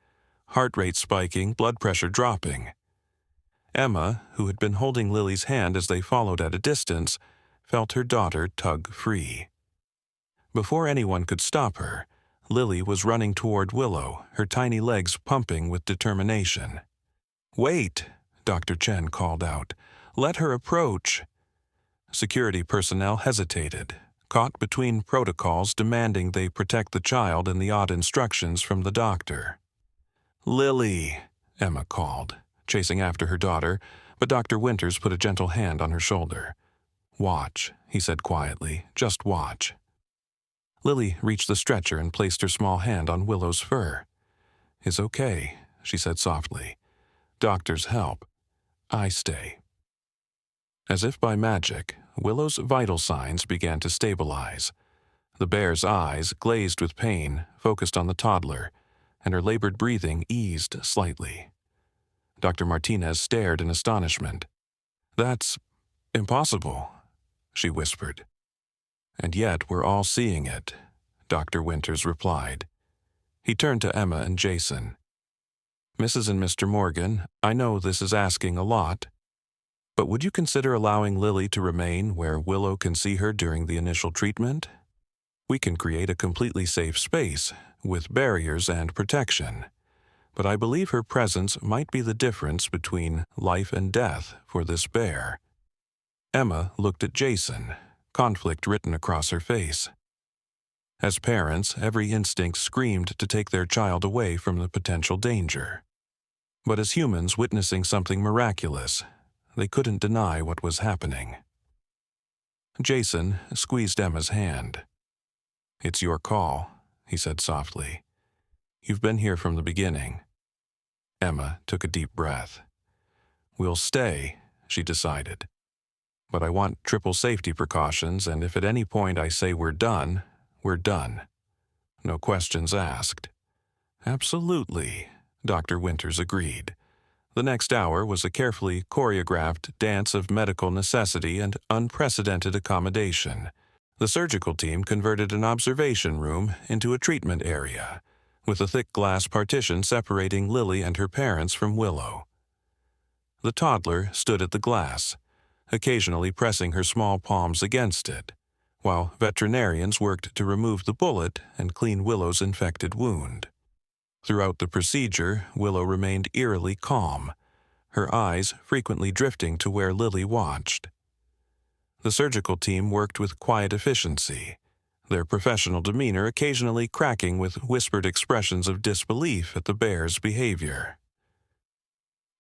heart rate spiking, blood pressure dropping. Emma, who had been holding Lily's hand as they followed at a distance, felt her daughter tug free. Before anyone could stop her, Lily was running toward Willow, her tiny legs pumping with determination. "Wait!" Dr. Chen called out. "Let her approach." Security personnel hesitated, caught between protocols demanding they protect the child and the odd instructions from the doctor. "Lily," Emma called, chasing after her daughter, but Dr. Winters put a gentle hand on her shoulder. "Watch," he said quietly, "just watch." Lily reached the stretcher and placed her small hand on Willow's fur. "It's okay," she said softly. "Doctors help. I stay." As if by magic, Willow's vital signs began to stabilize. The bear's eyes, glazed with pain, focused on the toddler, and her labored breathing eased slightly. Dr. Martinez stared in astonishment. "That's impossible," she whispered. "And yet we're all seeing it," Dr. Winters replied. He turned to Emma and Jason. "Mrs. and Mr. Morgan, I know this is asking a lot, but would you consider allowing Lily to remain where Willow can see her during the initial treatment? We can create a completely safe space, with barriers and protection, but I believe her presence might be the difference between life and death for this bear." Emma looked at Jason, conflict written across her face. As parents, every instinct screamed to take their child away from the potential danger. But as humans witnessing something miraculous, they couldn't deny what was happening. Jason squeezed Emma's hand. "It's your call," he said softly. "You've been here from the beginning." Emma took a deep breath. "We'll stay," she decided. "But I want triple safety precautions, and if at any point I say we're done, we're done. No questions asked." "Absolutely," Dr. Winters agreed. The next hour was a carefully choreographed dance of medical necessity and unprecedented accommodation. The surgical team converted an observation room into a treatment area, with a thick glass partition separating Lily and her parents from Willow. The toddler stood at the glass, occasionally pressing her small palms against it, while veterinarians worked to remove the bullet and clean Willow's infected wound. Throughout the procedure, Willow remained eerily calm, her eyes frequently drifting to where Lily watched. The surgical team worked with quiet efficiency, their professional demeanor occasionally cracking with whispered expressions of disbelief at the bear's behavior.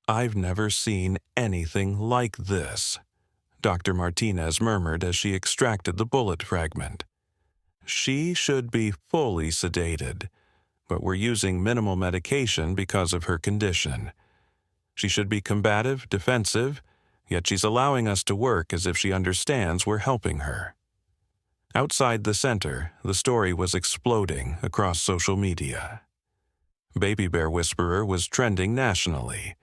"I've never seen anything like this," Dr. Martinez murmured as she extracted the bullet fragment. "She should be fully sedated, but we're using minimal medication because of her condition. She should be combative, defensive, yet she's allowing us to work as if she understands we're helping her." Outside the center, the story was exploding across social media. Baby Bear Whisperer was trending nationally,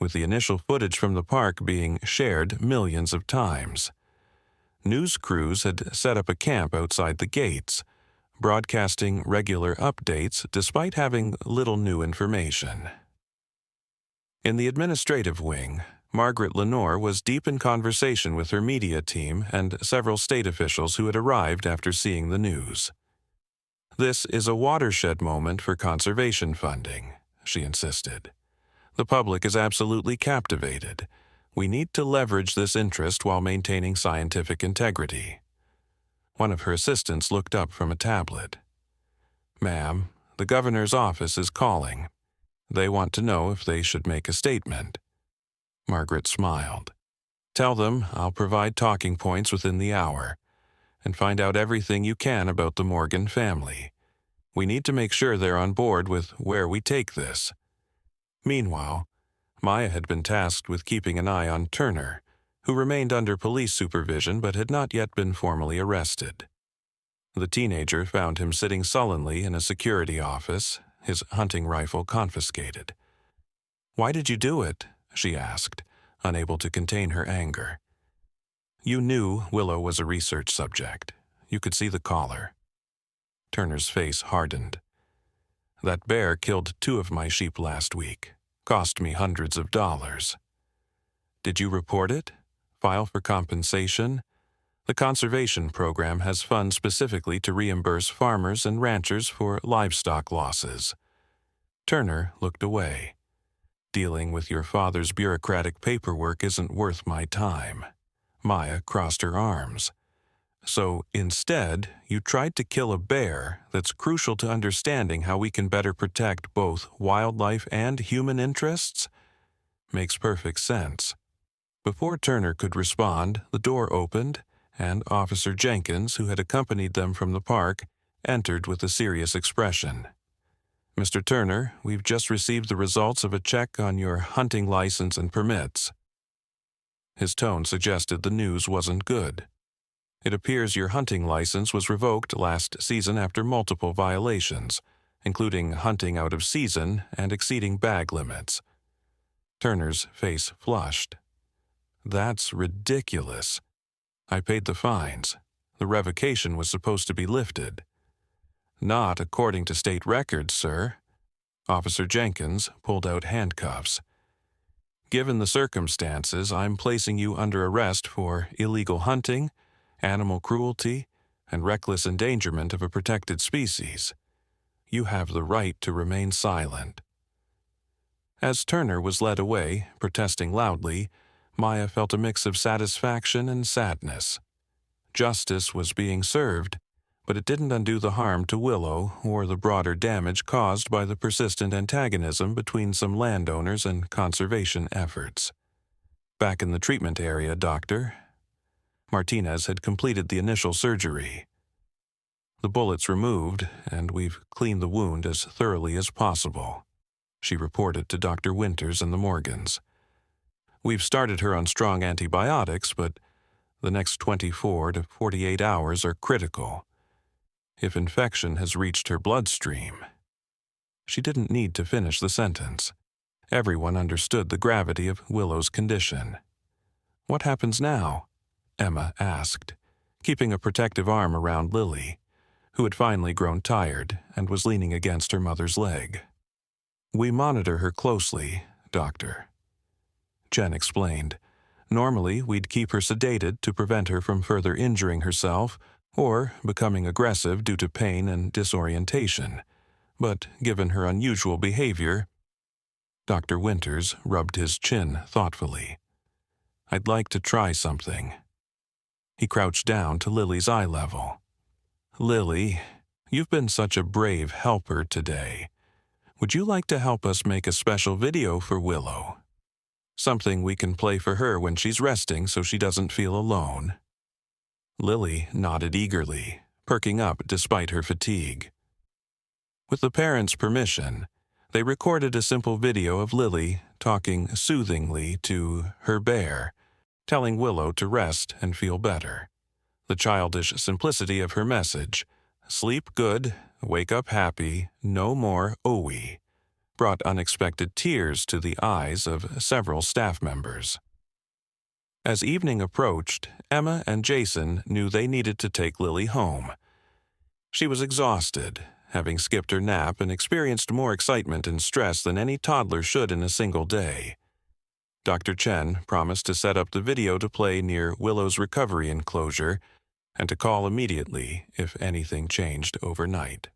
with the initial footage from the park being shared millions of times. News crews had set up a camp outside the gates, broadcasting regular updates despite having little new information. In the administrative wing, Margaret Lenore was deep in conversation with her media team and several state officials who had arrived after seeing the news. "This is a watershed moment for conservation funding," she insisted. "The public is absolutely captivated. We need to leverage this interest while maintaining scientific integrity." One of her assistants looked up from a tablet. "Ma'am, the governor's office is calling. They want to know if they should make a statement." Margaret smiled. "Tell them I'll provide talking points within the hour, and find out everything you can about the Morgan family. We need to make sure they're on board with where we take this." Meanwhile, Maya had been tasked with keeping an eye on Turner, who remained under police supervision but had not yet been formally arrested. The teenager found him sitting sullenly in a security office, his hunting rifle confiscated. "Why did you do it?" she asked, unable to contain her anger. "You knew Willow was a research subject. You could see the collar." Turner's face hardened. "That bear killed 2 of my sheep last week. Cost me hundreds of dollars." "Did you report it? File for compensation?" The conservation program has funds specifically to reimburse farmers and ranchers for livestock losses. Turner looked away. "Dealing with your father's bureaucratic paperwork isn't worth my time." Maya crossed her arms. "So instead, you tried to kill a bear that's crucial to understanding how we can better protect both wildlife and human interests? Makes perfect sense." Before Turner could respond, the door opened, and Officer Jenkins, who had accompanied them from the park, entered with a serious expression. "Mr. Turner, we've just received the results of a check on your hunting license and permits." His tone suggested the news wasn't good. "It appears your hunting license was revoked last season after multiple violations, including hunting out of season and exceeding bag limits." Turner's face flushed. "That's ridiculous. I paid the fines. The revocation was supposed to be lifted." "Not according to state records, sir." Officer Jenkins pulled out handcuffs. "Given the circumstances, I'm placing you under arrest for illegal hunting, animal cruelty, and reckless endangerment of a protected species. You have the right to remain silent." As Turner was led away, protesting loudly, Maya felt a mix of satisfaction and sadness. Justice was being served, but it didn't undo the harm to Willow or the broader damage caused by the persistent antagonism between some landowners and conservation efforts. "Back in the treatment area, Doctor." Martinez had completed the initial surgery. "The bullet's removed, and we've cleaned the wound as thoroughly as possible," she reported to Dr. Winters and the Morgans. "We've started her on strong antibiotics, but the next 24 to 48 hours are critical. If infection has reached her bloodstream—" She didn't need to finish the sentence. Everyone understood the gravity of Willow's condition. "What happens now?" Emma asked, keeping a protective arm around Lily, who had finally grown tired and was leaning against her mother's leg. "We monitor her closely, Doctor." Jen explained. "Normally, we'd keep her sedated to prevent her from further injuring herself or becoming aggressive due to pain and disorientation. But given her unusual behavior—" Dr. Winters rubbed his chin thoughtfully. "I'd like to try something." He crouched down to Lily's eye level. "Lily, you've been such a brave helper today. Would you like to help us make a special video for Willow? Something we can play for her when she's resting so she doesn't feel alone." Lily nodded eagerly, perking up despite her fatigue. With the parents' permission, they recorded a simple video of Lily talking soothingly to her bear, telling Willow to rest and feel better. The childish simplicity of her message, "Sleep good, wake up happy, no more OE," brought unexpected tears to the eyes of several staff members. As evening approached, Emma and Jason knew they needed to take Lily home. She was exhausted, having skipped her nap and experienced more excitement and stress than any toddler should in a single day. Dr. Chen promised to set up the video to play near Willow's recovery enclosure and to call immediately if anything changed overnight.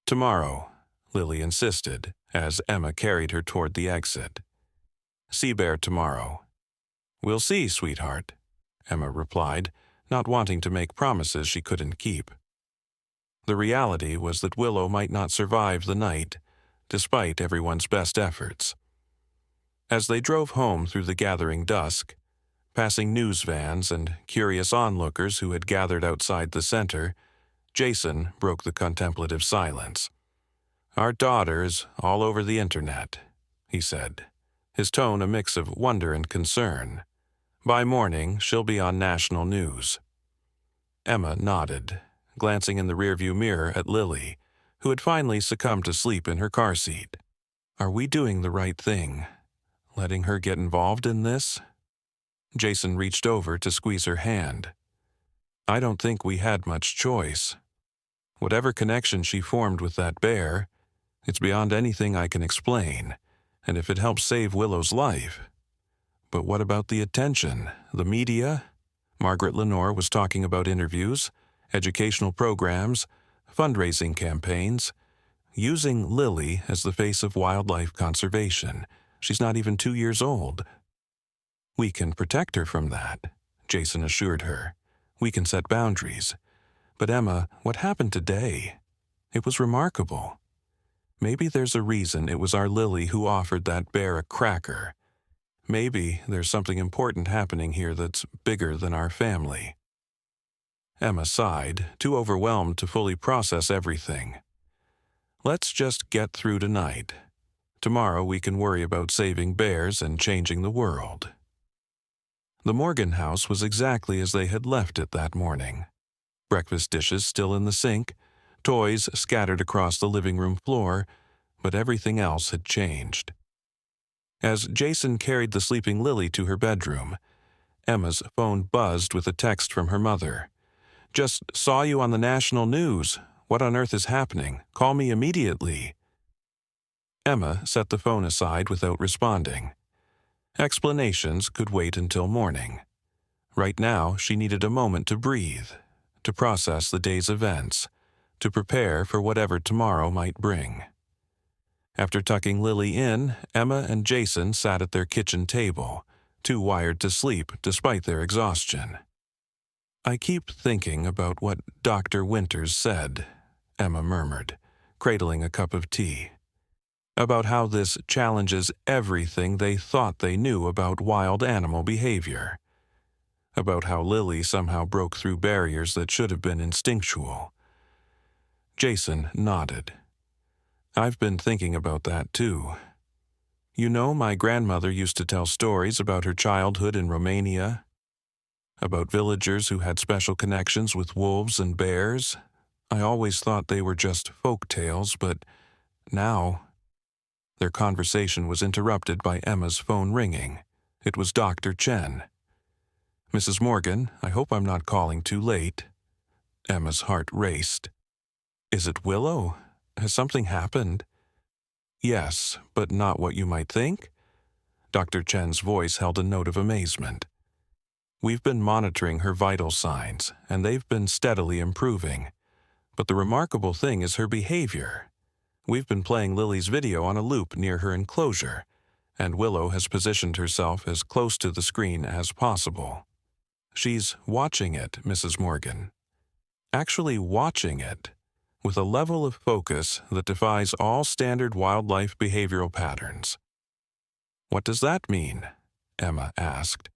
"Tomorrow," Lily insisted as Emma carried her toward the exit. "See Bear tomorrow." "We'll see, sweetheart," Emma replied, not wanting to make promises she couldn't keep. The reality was that Willow might not survive the night, despite everyone's best efforts. As they drove home through the gathering dusk, passing news vans and curious onlookers who had gathered outside the center, Jason broke the contemplative silence. "Our daughter is all over the internet," he said, his tone a mix of wonder and concern. By morning, she'll be on national news." Emma nodded, glancing in the rearview mirror at Lily, who had finally succumbed to sleep in her car seat. "Are we doing the right thing, letting her get involved in this?" Jason reached over to squeeze her hand. "I don't think we had much choice. Whatever connection she formed with that bear, it's beyond anything I can explain, and if it helps save Willow's life. But what about the attention, the media?" Margaret Lenore was talking about interviews, educational programs, fundraising campaigns, using Lily as the face of wildlife conservation. She's not even 2 years old. "We can protect her from that," Jason assured her. "We can set boundaries. But Emma, what happened today? It was remarkable. Maybe there's a reason it was our Lily who offered that bear a cracker. Maybe there's something important happening here that's bigger than our family." Emma sighed, too overwhelmed to fully process everything. "Let's just get through tonight. Tomorrow we can worry about saving bears and changing the world." The Morgan house was exactly as they had left it that morning. Breakfast dishes still in the sink, toys scattered across the living room floor, but everything else had changed. As Jason carried the sleeping Lily to her bedroom, Emma's phone buzzed with a text from her mother. "Just saw you on the national news. What on earth is happening? Call me immediately." Emma set the phone aside without responding. Explanations could wait until morning. Right now, she needed a moment to breathe, to process the day's events, to prepare for whatever tomorrow might bring. After tucking Lily in, Emma and Jason sat at their kitchen table, too wired to sleep despite their exhaustion. "I keep thinking about what Dr. Winters said," Emma murmured, cradling a cup of tea. "About how this challenges everything they thought they knew about wild animal behavior. About how Lily somehow broke through barriers that should have been instinctual." Jason nodded. "I've been thinking about that too. You know, my grandmother used to tell stories about her childhood in Romania, about villagers who had special connections with wolves and bears. I always thought they were just folk tales, but now—" Their conversation was interrupted by Emma's phone ringing. It was Dr. Chen. "Mrs. Morgan, I hope I'm not calling too late." Emma's heart raced. "Is it Willow? Has something happened?" "Yes, but not what you might think." Dr. Chen's voice held a note of amazement. "We've been monitoring her vital signs, and they've been steadily improving. But the remarkable thing is her behavior. We've been playing Lily's video on a loop near her enclosure, and Willow has positioned herself as close to the screen as possible. She's watching it, Mrs. Morgan. Actually watching it, with a level of focus that defies all standard wildlife behavioral patterns." "What does that mean?" Emma asked.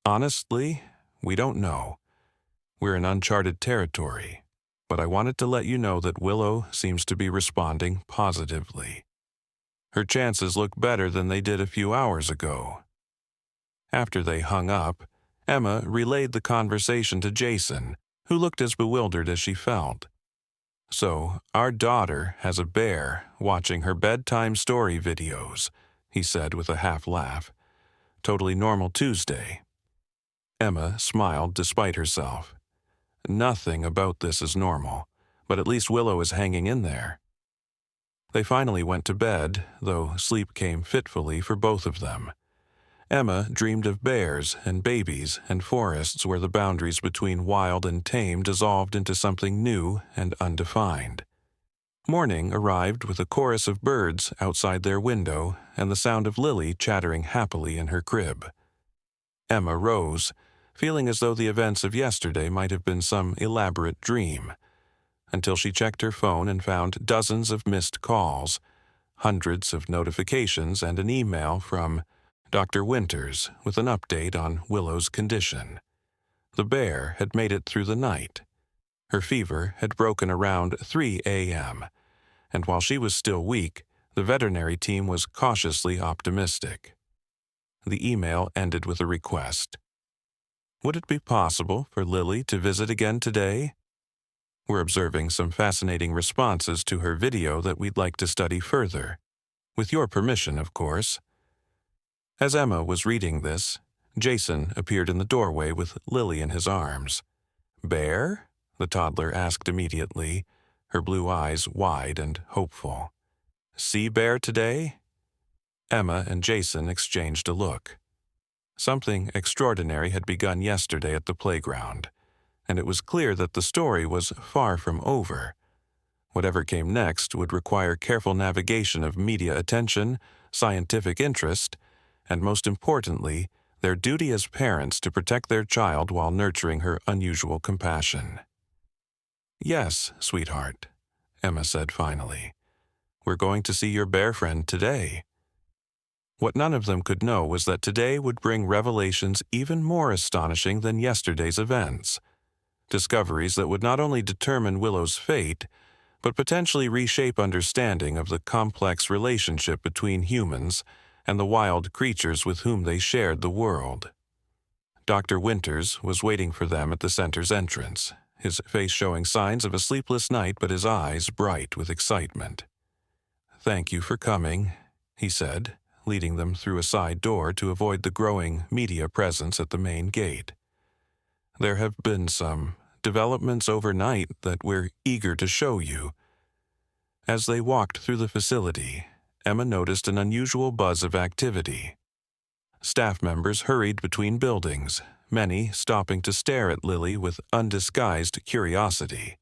"Honestly, we don't know. We're in uncharted territory. But I wanted to let you know that Willow seems to be responding positively. Her chances look better than they did a few hours ago." After they hung up, Emma relayed the conversation to Jason, who looked as bewildered as she felt. "So, our daughter has a bear watching her bedtime story videos," he said with a half laugh. "Totally normal Tuesday." Emma smiled despite herself. Nothing about this is normal, but at least Willow is hanging in there. They finally went to bed, though sleep came fitfully for both of them. Emma dreamed of bears and babies and forests where the boundaries between wild and tame dissolved into something new and undefined. Morning arrived with a chorus of birds outside their window and the sound of Lily chattering happily in her crib. Emma rose, feeling as though the events of yesterday might have been some elaborate dream, until she checked her phone and found dozens of missed calls, hundreds of notifications, and an email from Dr. Winters with an update on Willow's condition. The bear had made it through the night. Her fever had broken around 3 a.m., and while she was still weak, the veterinary team was cautiously optimistic. The email ended with a request. Would it be possible for Lily to visit again today? We're observing some fascinating responses to her video that we'd like to study further. With your permission, of course. As Emma was reading this, Jason appeared in the doorway with Lily in his arms. "Bear?" the toddler asked immediately, her blue eyes wide and hopeful. "See bear today?" Emma and Jason exchanged a look. Something extraordinary had begun yesterday at the playground, and it was clear that the story was far from over. Whatever came next would require careful navigation of media attention, scientific interest, and most importantly, their duty as parents to protect their child while nurturing her unusual compassion. "Yes, sweetheart," Emma said finally. "We're going to see your bear friend today." What none of them could know was that today would bring revelations even more astonishing than yesterday's events. Discoveries that would not only determine Willow's fate, but potentially reshape understanding of the complex relationship between humans and the wild creatures with whom they shared the world. Dr. Winters was waiting for them at the center's entrance, his face showing signs of a sleepless night but his eyes bright with excitement. "Thank you for coming," he said, leading them through a side door to avoid the growing media presence at the main gate. "There have been some developments overnight that we're eager to show you." As they walked through the facility, Emma noticed an unusual buzz of activity. Staff members hurried between buildings, many stopping to stare at Lily with undisguised curiosity.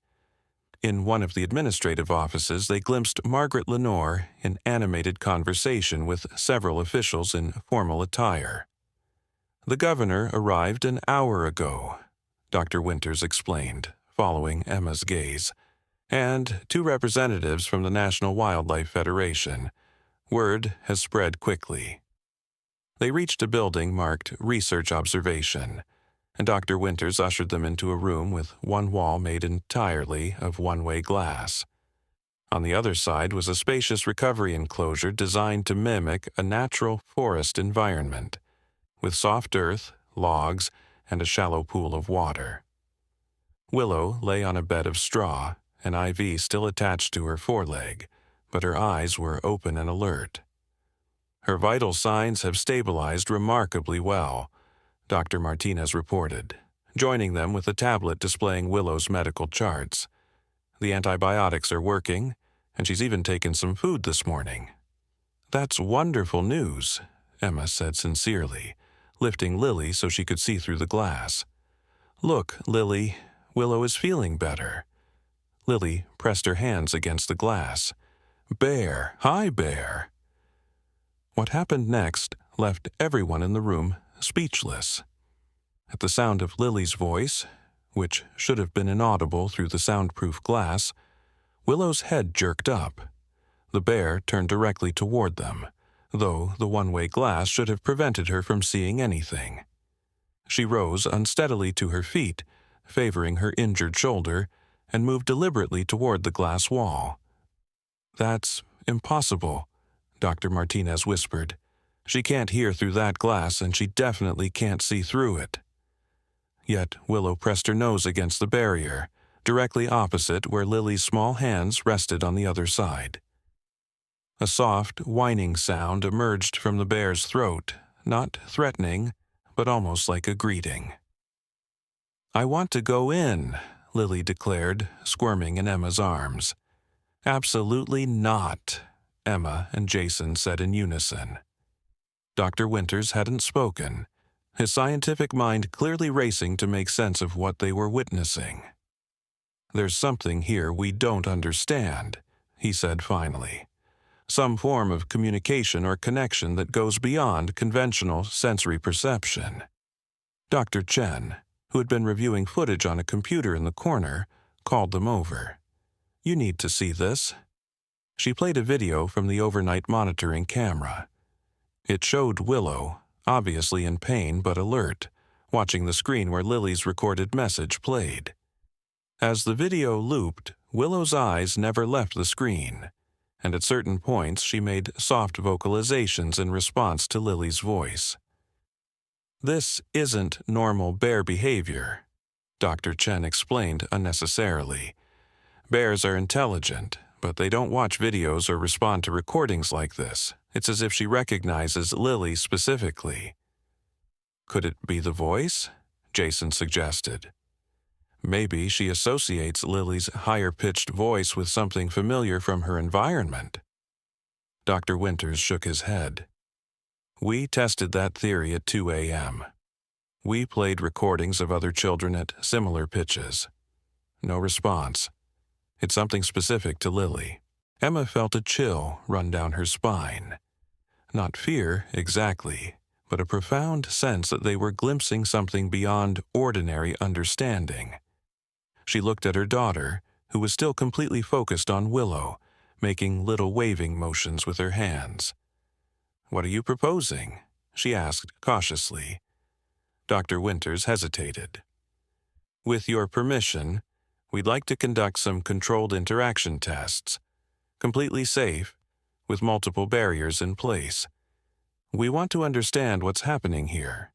In one of the administrative offices, they glimpsed Margaret Lenore in animated conversation with several officials in formal attire. "The governor arrived an hour ago," Dr. Winters explained, following Emma's gaze, "and 2 representatives from the National Wildlife Federation. Word has spread quickly." They reached a building marked Research Observation, and Dr. Winters ushered them into a room with one wall made entirely of one-way glass. On the other side was a spacious recovery enclosure designed to mimic a natural forest environment, with soft earth, logs, and a shallow pool of water. Willow lay on a bed of straw, an IV still attached to her foreleg, but her eyes were open and alert. "Her vital signs have stabilized remarkably well," Dr. Martinez reported, joining them with a tablet displaying Willow's medical charts. "The antibiotics are working, and she's even taken some food this morning." "That's wonderful news," Emma said sincerely, lifting Lily so she could see through the glass. "Look, Lily, Willow is feeling better." Lily pressed her hands against the glass. "Bear, hi, Bear." What happened next left everyone in the room speechless. At the sound of Lily's voice, which should have been inaudible through the soundproof glass, Willow's head jerked up. The bear turned directly toward them, though the one-way glass should have prevented her from seeing anything. She rose unsteadily to her feet, favoring her injured shoulder, and moved deliberately toward the glass wall. "That's impossible," Dr. Martinez whispered. "She can't hear through that glass, and she definitely can't see through it." Yet Willow pressed her nose against the barrier, directly opposite where Lily's small hands rested on the other side. A soft, whining sound emerged from the bear's throat, not threatening, but almost like a greeting. "I want to go in," Lily declared, squirming in Emma's arms. "Absolutely not," Emma and Jason said in unison. Dr. Winters hadn't spoken, his scientific mind clearly racing to make sense of what they were witnessing. "There's something here we don't understand," he said finally. "Some form of communication or connection that goes beyond conventional sensory perception." Dr. Chen, who had been reviewing footage on a computer in the corner, called them over. "You need to see this." She played a video from the overnight monitoring camera. It showed Willow, obviously in pain but alert, watching the screen where Lily's recorded message played. As the video looped, Willow's eyes never left the screen, and at certain points she made soft vocalizations in response to Lily's voice. This isn't normal bear behavior, Dr. Chen explained unnecessarily. Bears are intelligent, but they don't watch videos or respond to recordings like this. It's as if she recognizes Lily specifically. Could it be the voice? Jason suggested. Maybe she associates Lily's higher-pitched voice with something familiar from her environment. Dr. Winters shook his head. We tested that theory at 2 a.m. We played recordings of other children at similar pitches. No response. It's something specific to Lily. Emma felt a chill run down her spine. Not fear, exactly, but a profound sense that they were glimpsing something beyond ordinary understanding. She looked at her daughter, who was still completely focused on Willow, making little waving motions with her hands. "What are you proposing?" she asked cautiously. Dr. Winters hesitated. "With your permission, we'd like to conduct some controlled interaction tests. Completely safe, with multiple barriers in place. We want to understand what's happening here."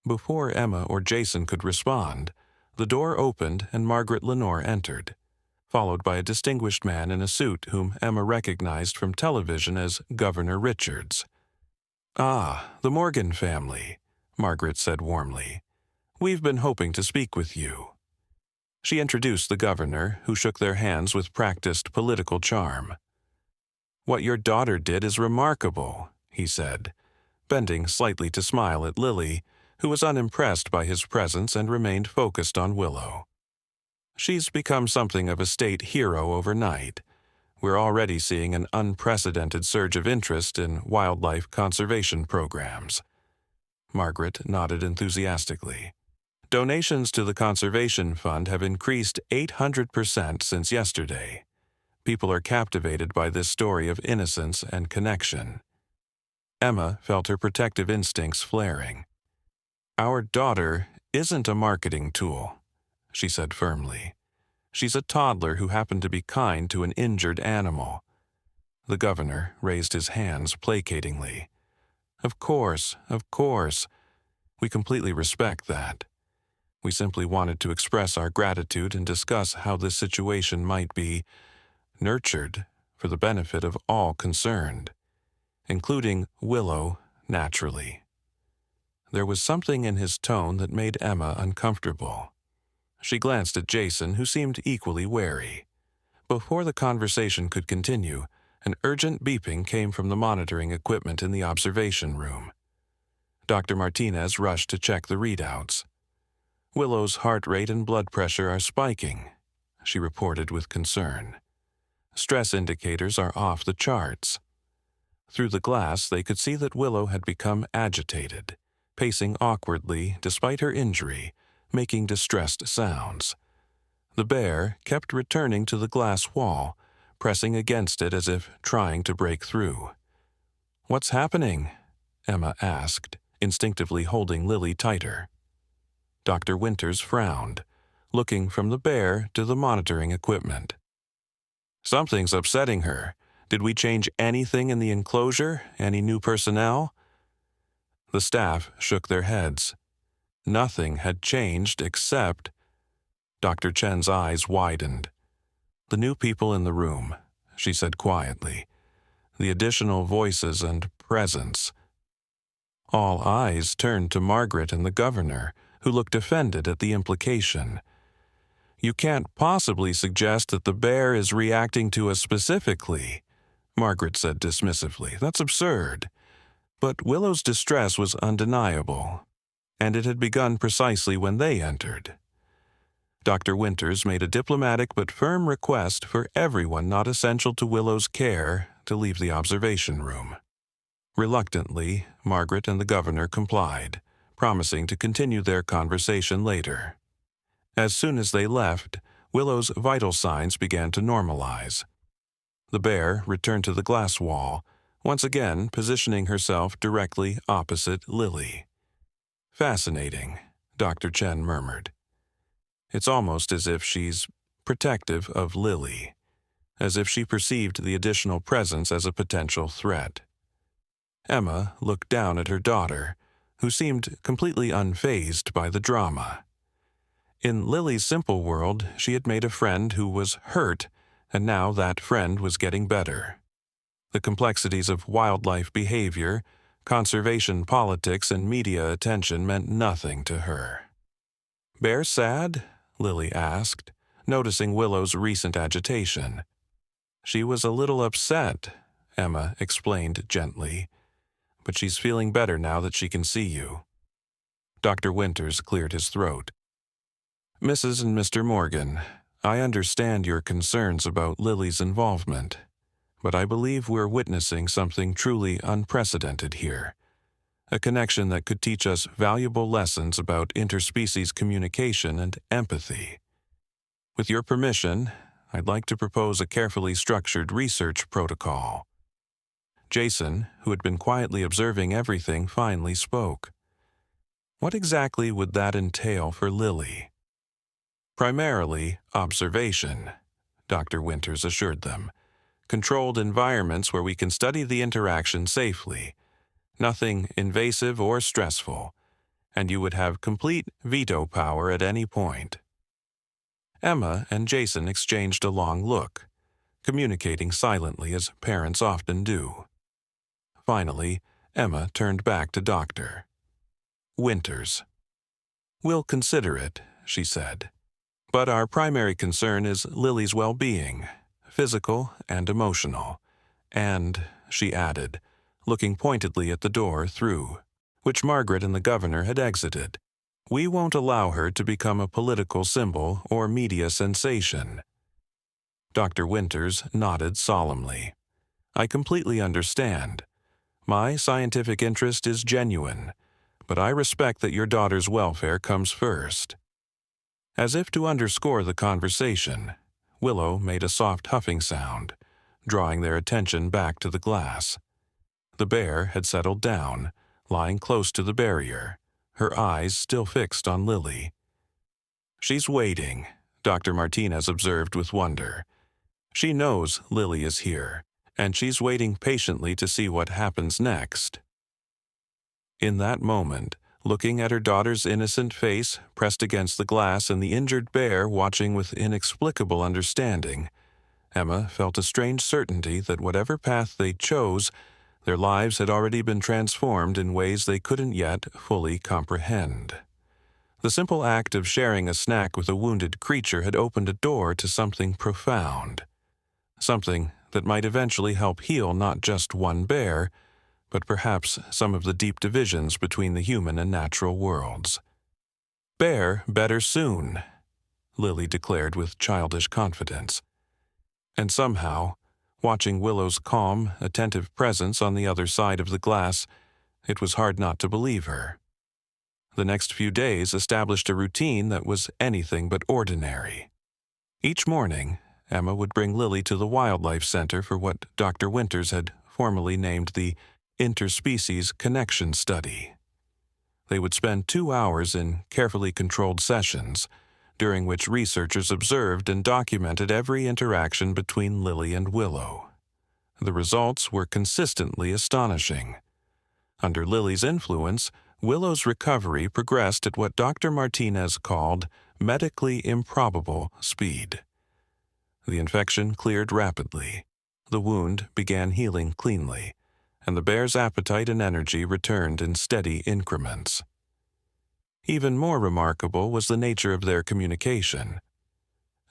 Before Emma or Jason could respond, the door opened and Margaret Lenore entered, followed by a distinguished man in a suit whom Emma recognized from television as Governor Richards. "Ah, the Morgan family," Margaret said warmly. "We've been hoping to speak with you." She introduced the governor, who shook their hands with practiced political charm. "What your daughter did is remarkable," he said, bending slightly to smile at Lily, who was unimpressed by his presence and remained focused on Willow. "She's become something of a state hero overnight. We're already seeing an unprecedented surge of interest in wildlife conservation programs." Margaret nodded enthusiastically. "Donations to the Conservation Fund have increased 800% since yesterday. People are captivated by this story of innocence and connection." Emma felt her protective instincts flaring. "Our daughter isn't a marketing tool," she said firmly. "She's a toddler who happened to be kind to an injured animal." The governor raised his hands placatingly. Of course. We completely respect that. We simply wanted to express our gratitude and discuss how this situation might be nurtured for the benefit of all concerned, including Willow, naturally." There was something in his tone that made Emma uncomfortable. She glanced at Jason, who seemed equally wary. Before the conversation could continue, an urgent beeping came from the monitoring equipment in the observation room. Dr. Martinez rushed to check the readouts. "Willow's heart rate and blood pressure are spiking," she reported with concern. "Stress indicators are off the charts." Through the glass, they could see that Willow had become agitated, pacing awkwardly despite her injury, making distressed sounds. The bear kept returning to the glass wall, pressing against it as if trying to break through. "What's happening?" Emma asked, instinctively holding Lily tighter. Dr. Winters frowned, looking from the bear to the monitoring equipment. "Something's upsetting her. Did we change anything in the enclosure? Any new personnel?" The staff shook their heads. Nothing had changed except... Dr. Chen's eyes widened. "The new people in the room," she said quietly. "The additional voices and presence." All eyes turned to Margaret and the governor, who looked offended at the implication. "You can't possibly suggest that the bear is reacting to us specifically," Margaret said dismissively. "That's absurd." But Willow's distress was undeniable, and it had begun precisely when they entered. Dr. Winters made a diplomatic but firm request for everyone not essential to Willow's care to leave the observation room. Reluctantly, Margaret and the governor complied, promising to continue their conversation later. As soon as they left, Willow's vital signs began to normalize. The bear returned to the glass wall, once again positioning herself directly opposite Lily. "Fascinating," Dr. Chen murmured. "It's almost as if she's protective of Lily, as if she perceived the additional presence as a potential threat." Emma looked down at her daughter, who seemed completely unfazed by the drama. In Lily's simple world, she had made a friend who was hurt, and now that friend was getting better. The complexities of wildlife behavior, conservation politics, and media attention meant nothing to her. "Bear sad?" Lily asked, noticing Willow's recent agitation. "She was a little upset," Emma explained gently, "but she's feeling better now that she can see you." Dr. Winters cleared his throat. "Mrs. and Mr. Morgan, I understand your concerns about Lily's involvement, but I believe we're witnessing something truly unprecedented here. A connection that could teach us valuable lessons about interspecies communication and empathy. With your permission, I'd like to propose a carefully structured research protocol." Jason, who had been quietly observing everything, finally spoke. "What exactly would that entail for Lily?" "Primarily observation," Dr. Winters assured them. "Controlled environments where we can study the interaction safely. Nothing invasive or stressful, and you would have complete veto power at any point." Emma and Jason exchanged a long look, communicating silently as parents often do. Finally, Emma turned back to Dr. Winters. "We'll consider it," she said. "But our primary concern is Lily's well-being, physical and emotional. And," she added, looking pointedly at the door through which Margaret and the governor had exited, "we won't allow her to become a political symbol or media sensation." Dr. Winters nodded solemnly. "I completely understand. My scientific interest is genuine, but I respect that your daughter's welfare comes first." As if to underscore the conversation, Willow made a soft huffing sound, drawing their attention back to the glass. The bear had settled down, lying close to the barrier, her eyes still fixed on Lily. "She's waiting," Dr. Martinez observed with wonder. "She knows Lily is here, and she's waiting patiently to see what happens next." In that moment, looking at her daughter's innocent face pressed against the glass and the injured bear watching with inexplicable understanding, Emma felt a strange certainty that whatever path they chose, their lives had already been transformed in ways they couldn't yet fully comprehend. The simple act of sharing a snack with a wounded creature had opened a door to something profound, something that might eventually help heal not just one bear, but perhaps some of the deep divisions between the human and natural worlds. "Bear better soon," Lily declared with childish confidence. And somehow, watching Willow's calm, attentive presence on the other side of the glass, it was hard not to believe her. The next few days established a routine that was anything but ordinary. Each morning, Emma would bring Lily to the Wildlife Center for what Dr. Winters had formally named the Interspecies Connection Study. They would spend 2 hours in carefully controlled sessions, during which researchers observed and documented every interaction between Lily and Willow. The results were consistently astonishing. Under Lily's influence, Willow's recovery progressed at what Dr. Martinez called medically improbable speed. The infection cleared rapidly, the wound began healing cleanly, and the bear's appetite and energy returned in steady increments. Even more remarkable was the nature of their communication.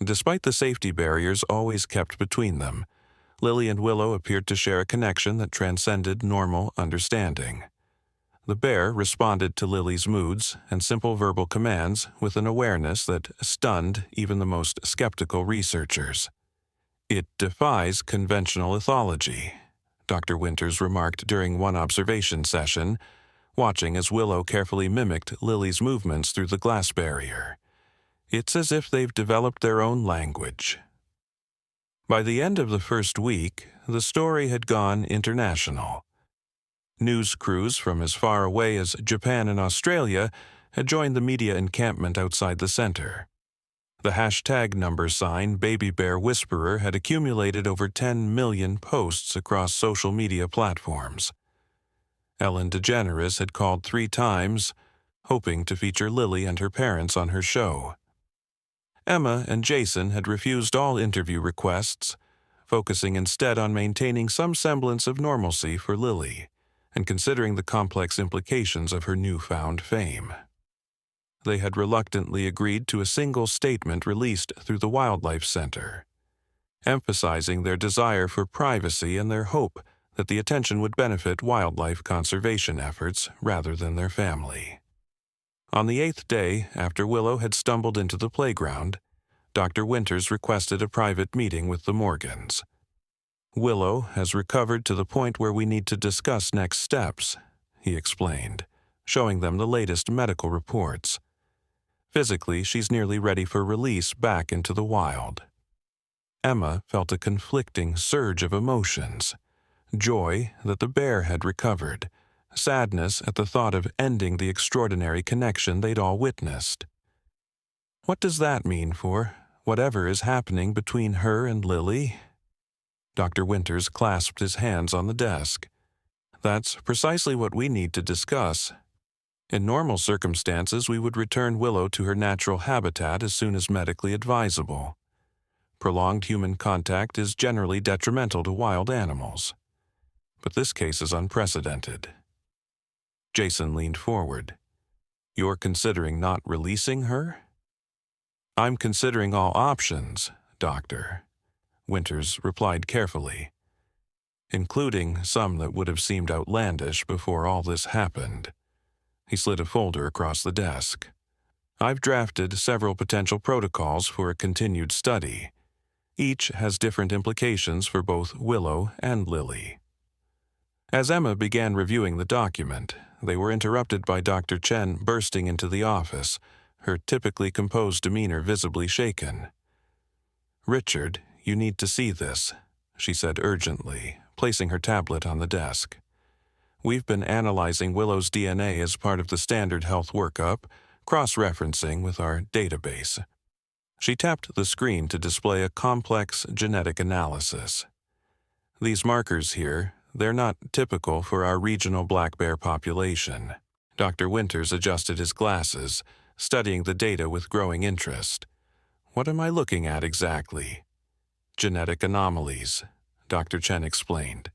Despite the safety barriers always kept between them, Lily and Willow appeared to share a connection that transcended normal understanding. The bear responded to Lily's moods and simple verbal commands with an awareness that stunned even the most skeptical researchers. "It defies conventional ethology," Dr. Winters remarked during one observation session, watching as Willow carefully mimicked Lily's movements through the glass barrier. "It's as if they've developed their own language." By the end of the first week, the story had gone international. News crews from as far away as Japan and Australia had joined the media encampment outside the center. The hashtag number sign Baby Bear Whisperer had accumulated over 10 million posts across social media platforms. Ellen DeGeneres had called 3 times, hoping to feature Lily and her parents on her show. Emma and Jason had refused all interview requests, focusing instead on maintaining some semblance of normalcy for Lily and considering the complex implications of her newfound fame. They had reluctantly agreed to a single statement released through the Wildlife Center, emphasizing their desire for privacy and their hope that the attention would benefit wildlife conservation efforts rather than their family. On the 8th day after Willow had stumbled into the playground, Dr. Winters requested a private meeting with the Morgans. "Willow has recovered to the point where we need to discuss next steps," he explained, showing them the latest medical reports. Physically, she's nearly ready for release back into the wild. Emma felt a conflicting surge of emotions: joy that the bear had recovered, sadness at the thought of ending the extraordinary connection they'd all witnessed. What does that mean for whatever is happening between her and Lily? Dr. Winters clasped his hands on the desk. "That's precisely what we need to discuss. In normal circumstances, we would return Willow to her natural habitat as soon as medically advisable. Prolonged human contact is generally detrimental to wild animals. But this case is unprecedented." Jason leaned forward. "You're considering not releasing her?" "I'm considering all options, Doctor," Winters replied carefully, "including some that would have seemed outlandish before all this happened." He slid a folder across the desk. "I've drafted several potential protocols for a continued study. Each has different implications for both Willow and Lily." As Emma began reviewing the document, they were interrupted by Dr. Chen bursting into the office, her typically composed demeanor visibly shaken. "Richard, you need to see this," she said urgently, placing her tablet on the desk. "We've been analyzing Willow's DNA as part of the standard health workup, cross-referencing with our database." She tapped the screen to display a complex genetic analysis. "These markers here, they're not typical for our regional black bear population." Dr. Winters adjusted his glasses, studying the data with growing interest. "What am I looking at exactly?" "Genetic anomalies," Dr. Chen explained.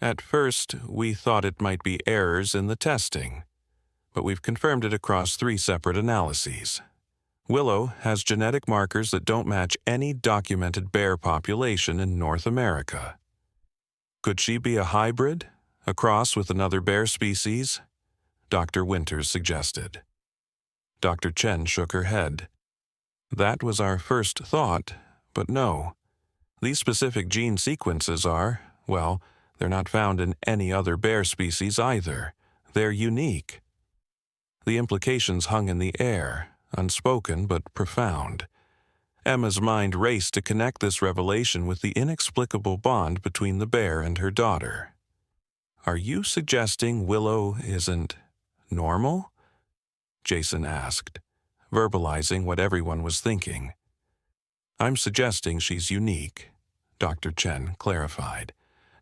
"At first, we thought it might be errors in the testing, but we've confirmed it across 3 separate analyses. Willow has genetic markers that don't match any documented bear population in North America. Could she be a hybrid, a cross with another bear species?" Dr. Winters suggested. Dr. Chen shook her head. "That was our first thought, but no. These specific gene sequences are, well, they're not found in any other bear species either. They're unique." The implications hung in the air, unspoken but profound. Emma's mind raced to connect this revelation with the inexplicable bond between the bear and her daughter. "Are you suggesting Willow isn't normal?" Jason asked, verbalizing what everyone was thinking. "I'm suggesting she's unique," Dr. Chen clarified,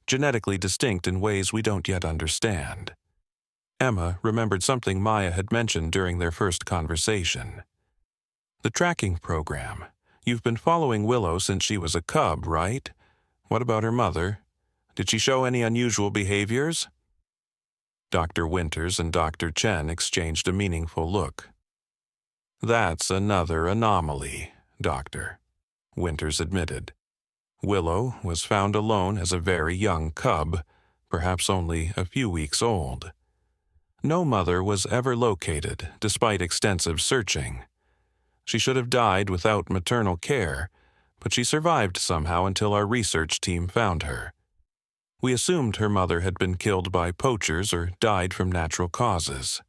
"genetically distinct in ways we don't yet understand." Emma remembered something Maya had mentioned during their first conversation. "The tracking program. You've been following Willow since she was a cub, right? What about her mother? Did she show any unusual behaviors?" Dr. Winters and Dr. Chen exchanged a meaningful look. "That's another anomaly, Doctor," Winters admitted. "Willow was found alone as a very young cub, perhaps only a few weeks old. No mother was ever located, despite extensive searching. She should have died without maternal care, but she survived somehow until our research team found her. We assumed her mother had been killed by poachers or died from natural causes.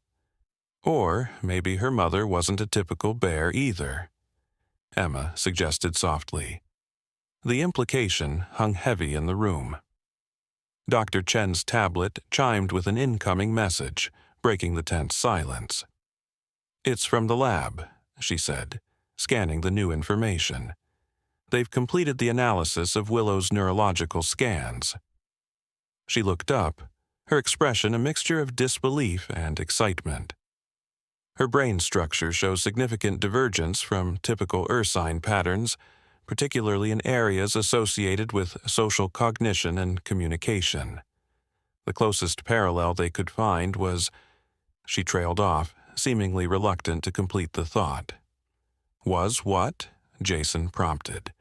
Or maybe her mother wasn't a typical bear either," Emma suggested softly. The implication hung heavy in the room. Dr. Chen's tablet chimed with an incoming message, breaking the tense silence. "It's from the lab," she said, scanning the new information. "They've completed the analysis of Willow's neurological scans." She looked up, her expression a mixture of disbelief and excitement. Her brain structure shows significant divergence from typical Ursine patterns, particularly in areas associated with social cognition and communication. The closest parallel they could find was— She trailed off, seemingly reluctant to complete the thought. Was what? Jason prompted.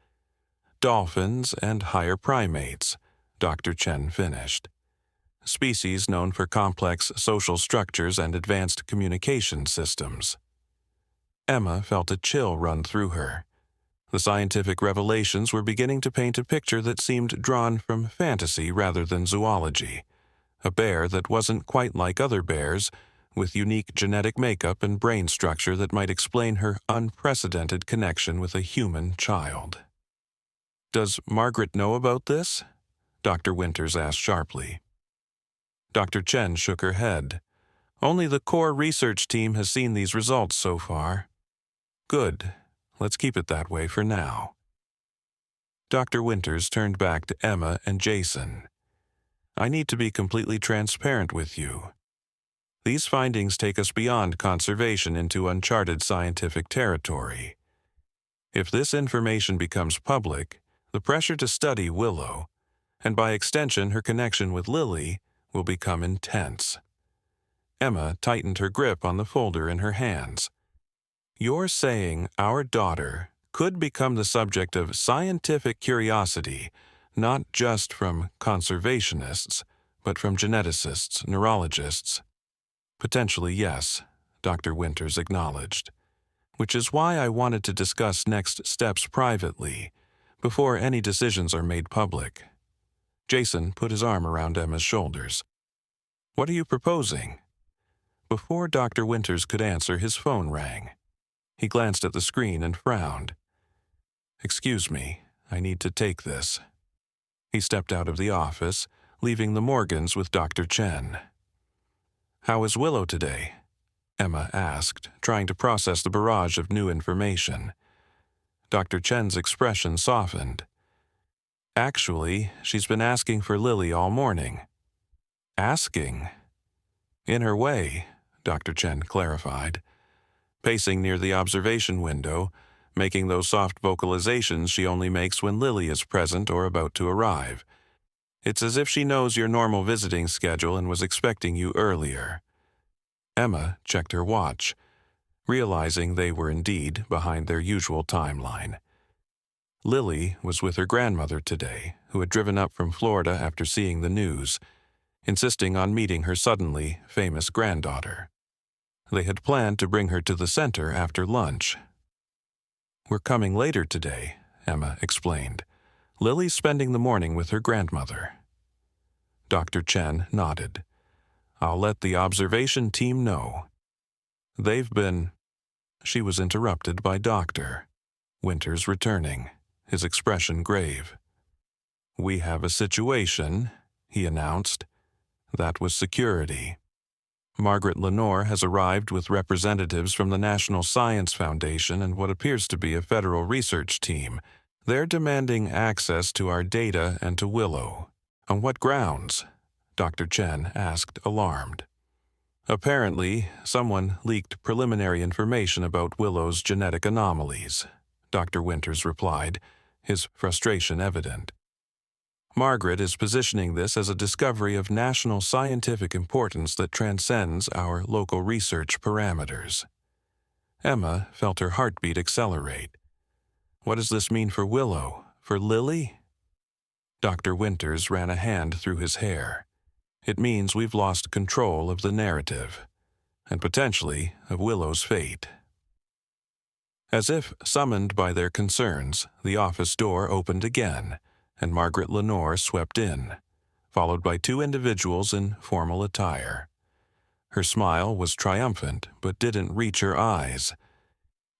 Dolphins and higher primates, Dr. Chen finished. Species known for complex social structures and advanced communication systems. Emma felt a chill run through her. The scientific revelations were beginning to paint a picture that seemed drawn from fantasy rather than zoology. A bear that wasn't quite like other bears, with unique genetic makeup and brain structure that might explain her unprecedented connection with a human child. Does Margaret know about this? Dr. Winters asked sharply. Dr. Chen shook her head. Only the core research team has seen these results so far. Good. Let's keep it that way for now. Dr. Winters turned back to Emma and Jason. I need to be completely transparent with you. These findings take us beyond conservation into uncharted scientific territory. If this information becomes public, the pressure to study Willow, and by extension her connection with Lily, will become intense. Emma tightened her grip on the folder in her hands. You're saying our daughter could become the subject of scientific curiosity, not just from conservationists, but from geneticists, neurologists. Potentially, yes, Dr. Winters acknowledged, which is why I wanted to discuss next steps privately, before any decisions are made public. Jason put his arm around Emma's shoulders. What are you proposing? Before Dr. Winters could answer, his phone rang. He glanced at the screen and frowned. Excuse me, I need to take this. He stepped out of the office, leaving the Morgans with Dr. Chen. How is Willow today? Emma asked, trying to process the barrage of new information. Dr. Chen's expression softened. Actually, she's been asking for Lily all morning. Asking? In her way, Dr. Chen clarified. Pacing near the observation window, making those soft vocalizations she only makes when Lily is present or about to arrive. It's as if she knows your normal visiting schedule and was expecting you earlier. Emma checked her watch, realizing they were indeed behind their usual timeline. Lily was with her grandmother today, who had driven up from Florida after seeing the news, insisting on meeting her suddenly famous granddaughter. They had planned to bring her to the center after lunch. We're coming later today, Emma explained. Lily's spending the morning with her grandmother. Dr. Chen nodded. I'll let the observation team know. They've been— She was interrupted by Dr. Winters returning, his expression grave. We have a situation, he announced. That was security. Margaret Lenore has arrived with representatives from the National Science Foundation and what appears to be a federal research team. They're demanding access to our data and to Willow. On what grounds? Dr. Chen asked, alarmed. Apparently, someone leaked preliminary information about Willow's genetic anomalies, Dr. Winters replied, his frustration evident. Margaret is positioning this as a discovery of national scientific importance that transcends our local research parameters. Emma felt her heartbeat accelerate. What does this mean for Willow? For Lily? Dr. Winters ran a hand through his hair. It means we've lost control of the narrative, and potentially of Willow's fate. As if summoned by their concerns, the office door opened again, and Margaret Lenore swept in, followed by two individuals in formal attire. Her smile was triumphant, but didn't reach her eyes.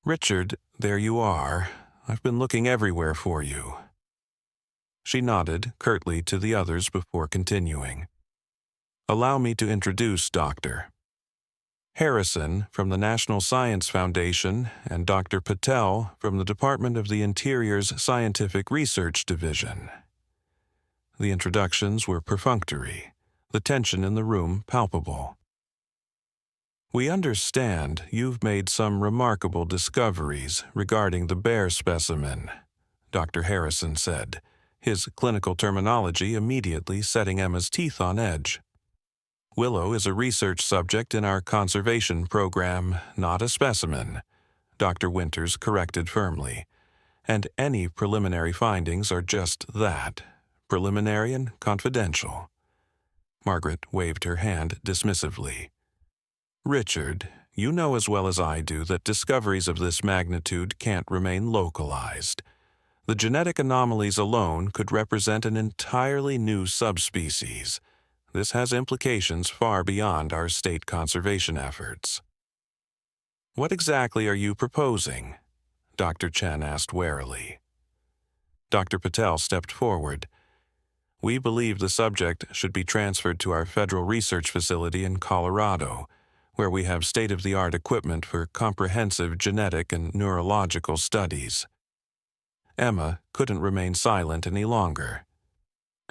Richard, there you are. I've been looking everywhere for you. She nodded curtly to the others before continuing. Allow me to introduce Dr. Harrison from the National Science Foundation and Dr. Patel from the Department of the Interior's Scientific Research Division. The introductions were perfunctory, the tension in the room palpable. "We understand you've made some remarkable discoveries regarding the bear specimen," Dr. Harrison said, his clinical terminology immediately setting Emma's teeth on edge. "Willow is a research subject in our conservation program, not a specimen," Dr. Winters corrected firmly, "and any preliminary findings are just that, preliminary and confidential." Margaret waved her hand dismissively. "Richard, you know as well as I do that discoveries of this magnitude can't remain localized. The genetic anomalies alone could represent an entirely new subspecies. This has implications far beyond our state conservation efforts." "What exactly are you proposing?" Dr. Chen asked warily. Dr. Patel stepped forward. "We believe the subject should be transferred to our federal research facility in Colorado, where we have state-of-the-art equipment for comprehensive genetic and neurological studies." Emma couldn't remain silent any longer.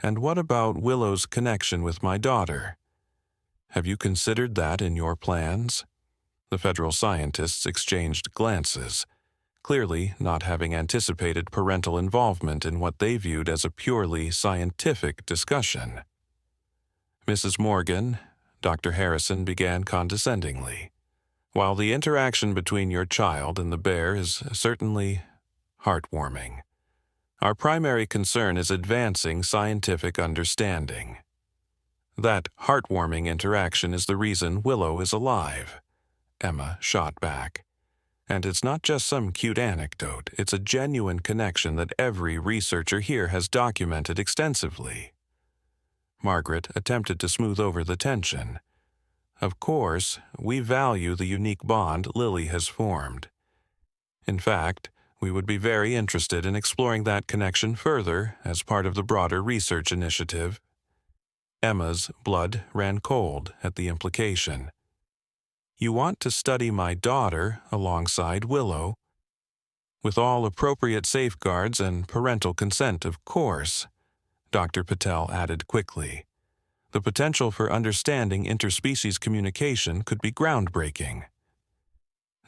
"And what about Willow's connection with my daughter? Have you considered that in your plans?" The federal scientists exchanged glances, clearly not having anticipated parental involvement in what they viewed as a purely scientific discussion. "Mrs. Morgan," Dr. Harrison began condescendingly, "while the interaction between your child and the bear is certainly heartwarming, our primary concern is advancing scientific understanding. That heartwarming interaction is the reason Willow is alive," Emma shot back. "And it's not just some cute anecdote, it's a genuine connection that every researcher here has documented extensively." Margaret attempted to smooth over the tension. "Of course, we value the unique bond Lily has formed. In fact, we would be very interested in exploring that connection further as part of the broader research initiative." Emma's blood ran cold at the implication. "You want to study my daughter alongside Willow?" "With all appropriate safeguards and parental consent, of course," Dr. Patel added quickly. "The potential for understanding interspecies communication could be groundbreaking."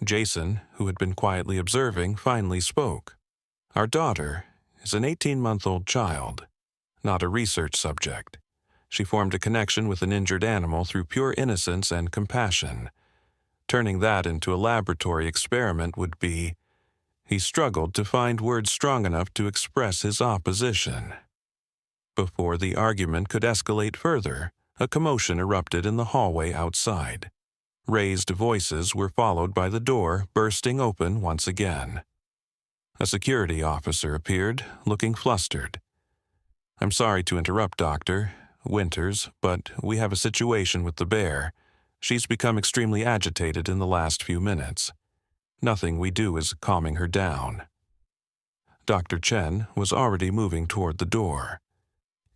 Jason, who had been quietly observing, finally spoke. "Our daughter is an 18-month-old child, not a research subject. She formed a connection with an injured animal through pure innocence and compassion. Turning that into a laboratory experiment would be—" He struggled to find words strong enough to express his opposition. Before the argument could escalate further, a commotion erupted in the hallway outside. Raised voices were followed by the door bursting open once again. A security officer appeared, looking flustered. "I'm sorry to interrupt, Dr. Winters, but we have a situation with the bear. She's become extremely agitated in the last few minutes. Nothing we do is calming her down." Dr. Chen was already moving toward the door.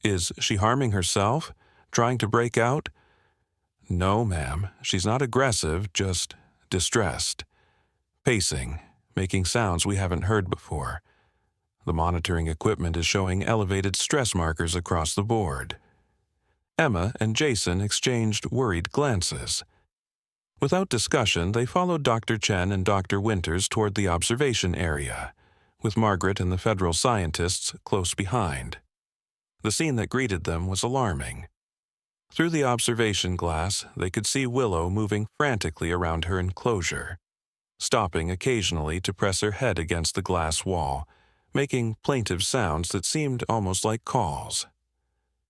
"Is she harming herself? Trying to break out?" "No, ma'am. She's not aggressive, just distressed. Pacing, making sounds we haven't heard before. The monitoring equipment is showing elevated stress markers across the board." Emma and Jason exchanged worried glances. Without discussion, they followed Dr. Chen and Dr. Winters toward the observation area, with Margaret and the federal scientists close behind. The scene that greeted them was alarming. Through the observation glass, they could see Willow moving frantically around her enclosure, stopping occasionally to press her head against the glass wall, making plaintive sounds that seemed almost like calls.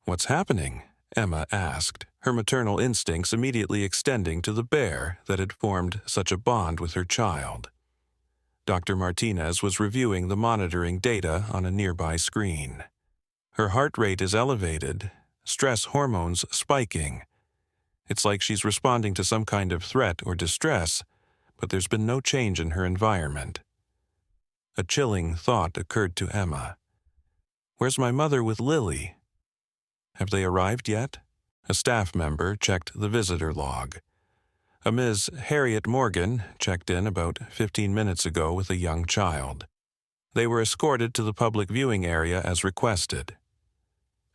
"What's happening?" Emma asked, her maternal instincts immediately extending to the bear that had formed such a bond with her child. Dr. Martinez was reviewing the monitoring data on a nearby screen. "Her heart rate is elevated, stress hormones spiking. It's like she's responding to some kind of threat or distress, but there's been no change in her environment." A chilling thought occurred to Emma. "Where's my mother with Lily? Have they arrived yet?" A staff member checked the visitor log. A Ms. Harriet Morgan checked in about 15 minutes ago with a young child. They were escorted to the public viewing area as requested.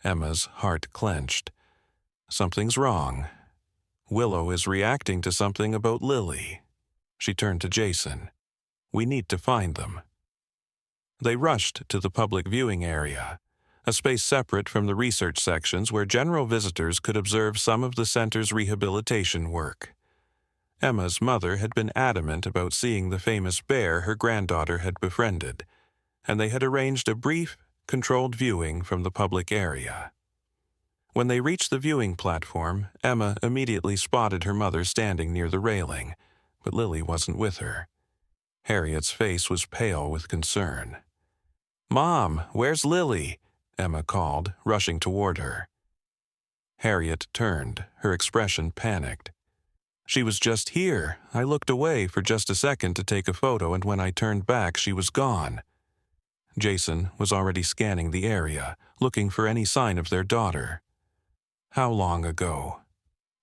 Emma's heart clenched. Something's wrong. Willow is reacting to something about Lily. She turned to Jason. We need to find them. They rushed to the public viewing area, a space separate from the research sections where general visitors could observe some of the center's rehabilitation work. Emma's mother had been adamant about seeing the famous bear her granddaughter had befriended, and they had arranged a brief, controlled viewing from the public area. When they reached the viewing platform, Emma immediately spotted her mother standing near the railing, but Lily wasn't with her. Harriet's face was pale with concern. "Mom, where's Lily?" Emma called, rushing toward her. Harriet turned, her expression panicked. "She was just here. I looked away for just a second to take a photo, and when I turned back, she was gone." Jason was already scanning the area, looking for any sign of their daughter. "How long ago?"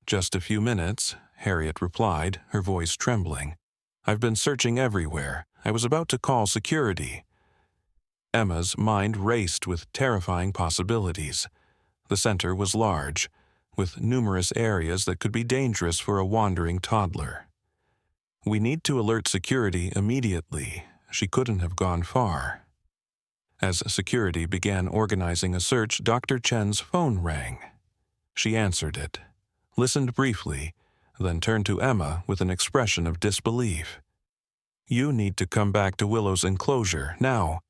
"Just a few minutes," Harriet replied, her voice trembling. "I've been searching everywhere. I was about to call security." Emma's mind raced with terrifying possibilities. The center was large, with numerous areas that could be dangerous for a wandering toddler. "We need to alert security immediately. She couldn't have gone far." As security began organizing a search, Dr. Chen's phone rang. She answered it, listened briefly, then turned to Emma with an expression of disbelief. "You need to come back to Willow's enclosure, now."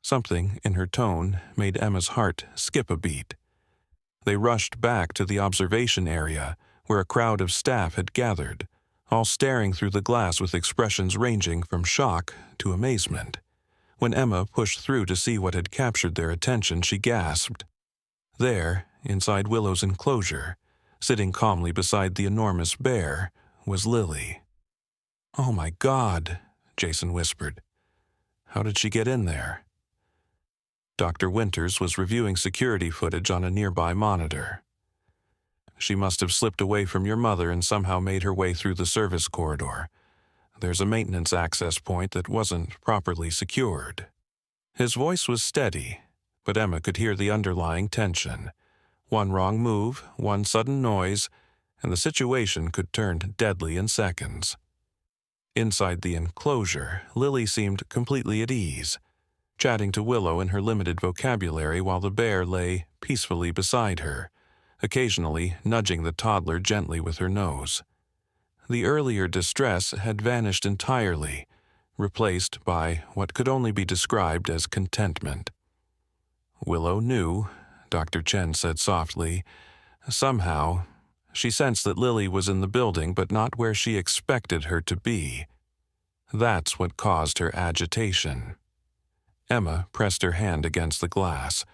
Something in her tone made Emma's heart skip a beat. They rushed back to the observation area, where a crowd of staff had gathered, all staring through the glass with expressions ranging from shock to amazement. When Emma pushed through to see what had captured their attention, she gasped. There, inside Willow's enclosure, sitting calmly beside the enormous bear, was Lily. "Oh my God," Jason whispered. "How did she get in there?" Dr. Winters was reviewing security footage on a nearby monitor. "She must have slipped away from your mother and somehow made her way through the service corridor. There's a maintenance access point that wasn't properly secured." His voice was steady, but Emma could hear the underlying tension. One wrong move, one sudden noise, and the situation could turn deadly in seconds. Inside the enclosure, Lily seemed completely at ease, chatting to Willow in her limited vocabulary while the bear lay peacefully beside her, occasionally nudging the toddler gently with her nose. The earlier distress had vanished entirely, replaced by what could only be described as contentment. "Willow knew," Dr. Chen said softly. "Somehow, she sensed that Lily was in the building but not where she expected her to be. That's what caused her agitation." Emma pressed her hand against the glass,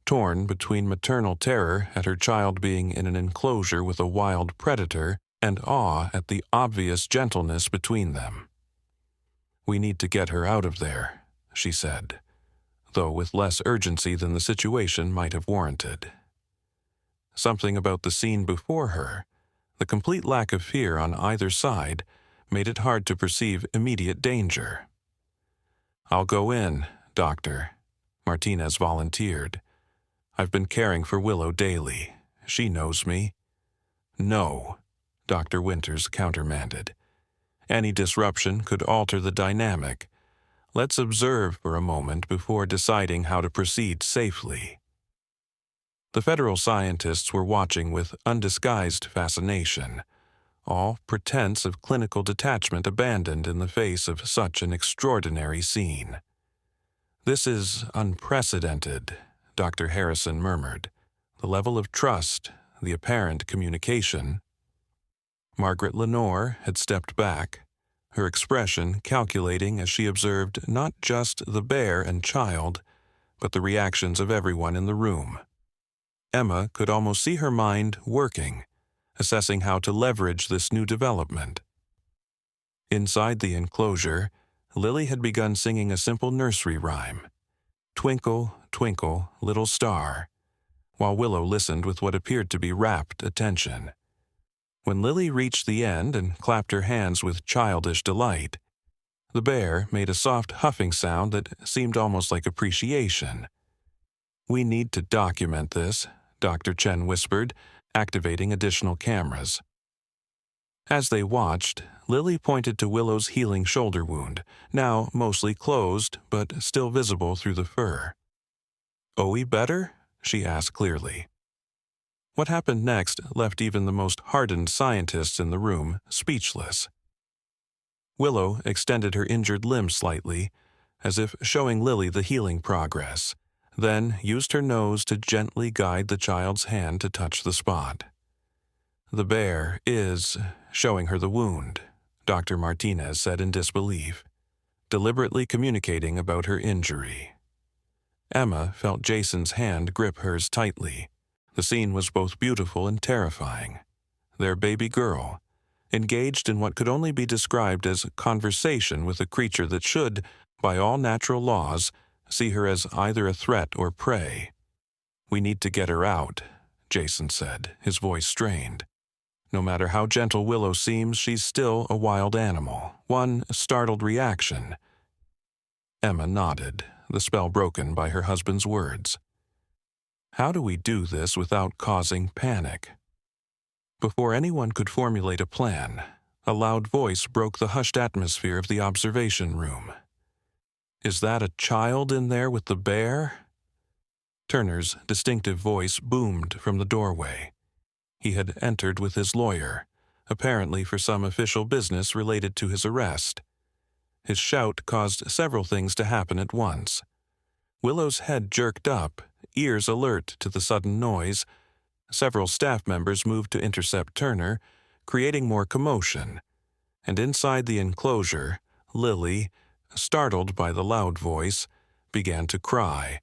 torn between maternal terror at her child being in an enclosure with a wild predator and awe at the obvious gentleness between them. "We need to get her out of there," she said, though with less urgency than the situation might have warranted. Something about the scene before her, the complete lack of fear on either side, made it hard to perceive immediate danger. "I'll go in, Doctor," Martinez volunteered. "I've been caring for Willow daily. She knows me." "No," Dr. Winters countermanded. "Any disruption could alter the dynamic. Let's observe for a moment before deciding how to proceed safely." The federal scientists were watching with undisguised fascination, all pretense of clinical detachment abandoned in the face of such an extraordinary scene. "This is unprecedented," Dr. Harrison murmured. "The level of trust, the apparent communication." Margaret Lenore had stepped back, her expression calculating as she observed not just the bear and child, but the reactions of everyone in the room. Emma could almost see her mind working, assessing how to leverage this new development. Inside the enclosure, Lily had begun singing a simple nursery rhyme, "Twinkle, twinkle, little star," while Willow listened with what appeared to be rapt attention. When Lily reached the end and clapped her hands with childish delight, the bear made a soft huffing sound that seemed almost like appreciation. "We need to document this," Dr. Chen whispered, activating additional cameras. As they watched, Lily pointed to Willow's healing shoulder wound, now mostly closed but still visible through the fur. "Owie better?" she asked clearly. What happened next left even the most hardened scientists in the room speechless. Willow extended her injured limb slightly, as if showing Lily the healing progress, then used her nose to gently guide the child's hand to touch the spot. "The bear is showing her the wound," Dr. Martinez said in disbelief, deliberately communicating about her injury. Emma felt Jason's hand grip hers tightly. The scene was both beautiful and terrifying. Their baby girl, engaged in what could only be described as conversation with a creature that should, by all natural laws, see her as either a threat or prey. "We need to get her out," Jason said, his voice strained. "No matter how gentle Willow seems, she's still a wild animal, one startled reaction." Emma nodded, the spell broken by her husband's words. "How do we do this without causing panic?" Before anyone could formulate a plan, a loud voice broke the hushed atmosphere of the observation room. "Is that a child in there with the bear?" Turner's distinctive voice boomed from the doorway. He had entered with his lawyer, apparently for some official business related to his arrest. His shout caused several things to happen at once. Willow's head jerked up, ears alert to the sudden noise. Several staff members moved to intercept Turner, creating more commotion. And inside the enclosure, Lily, startled by the loud voice, began to cry.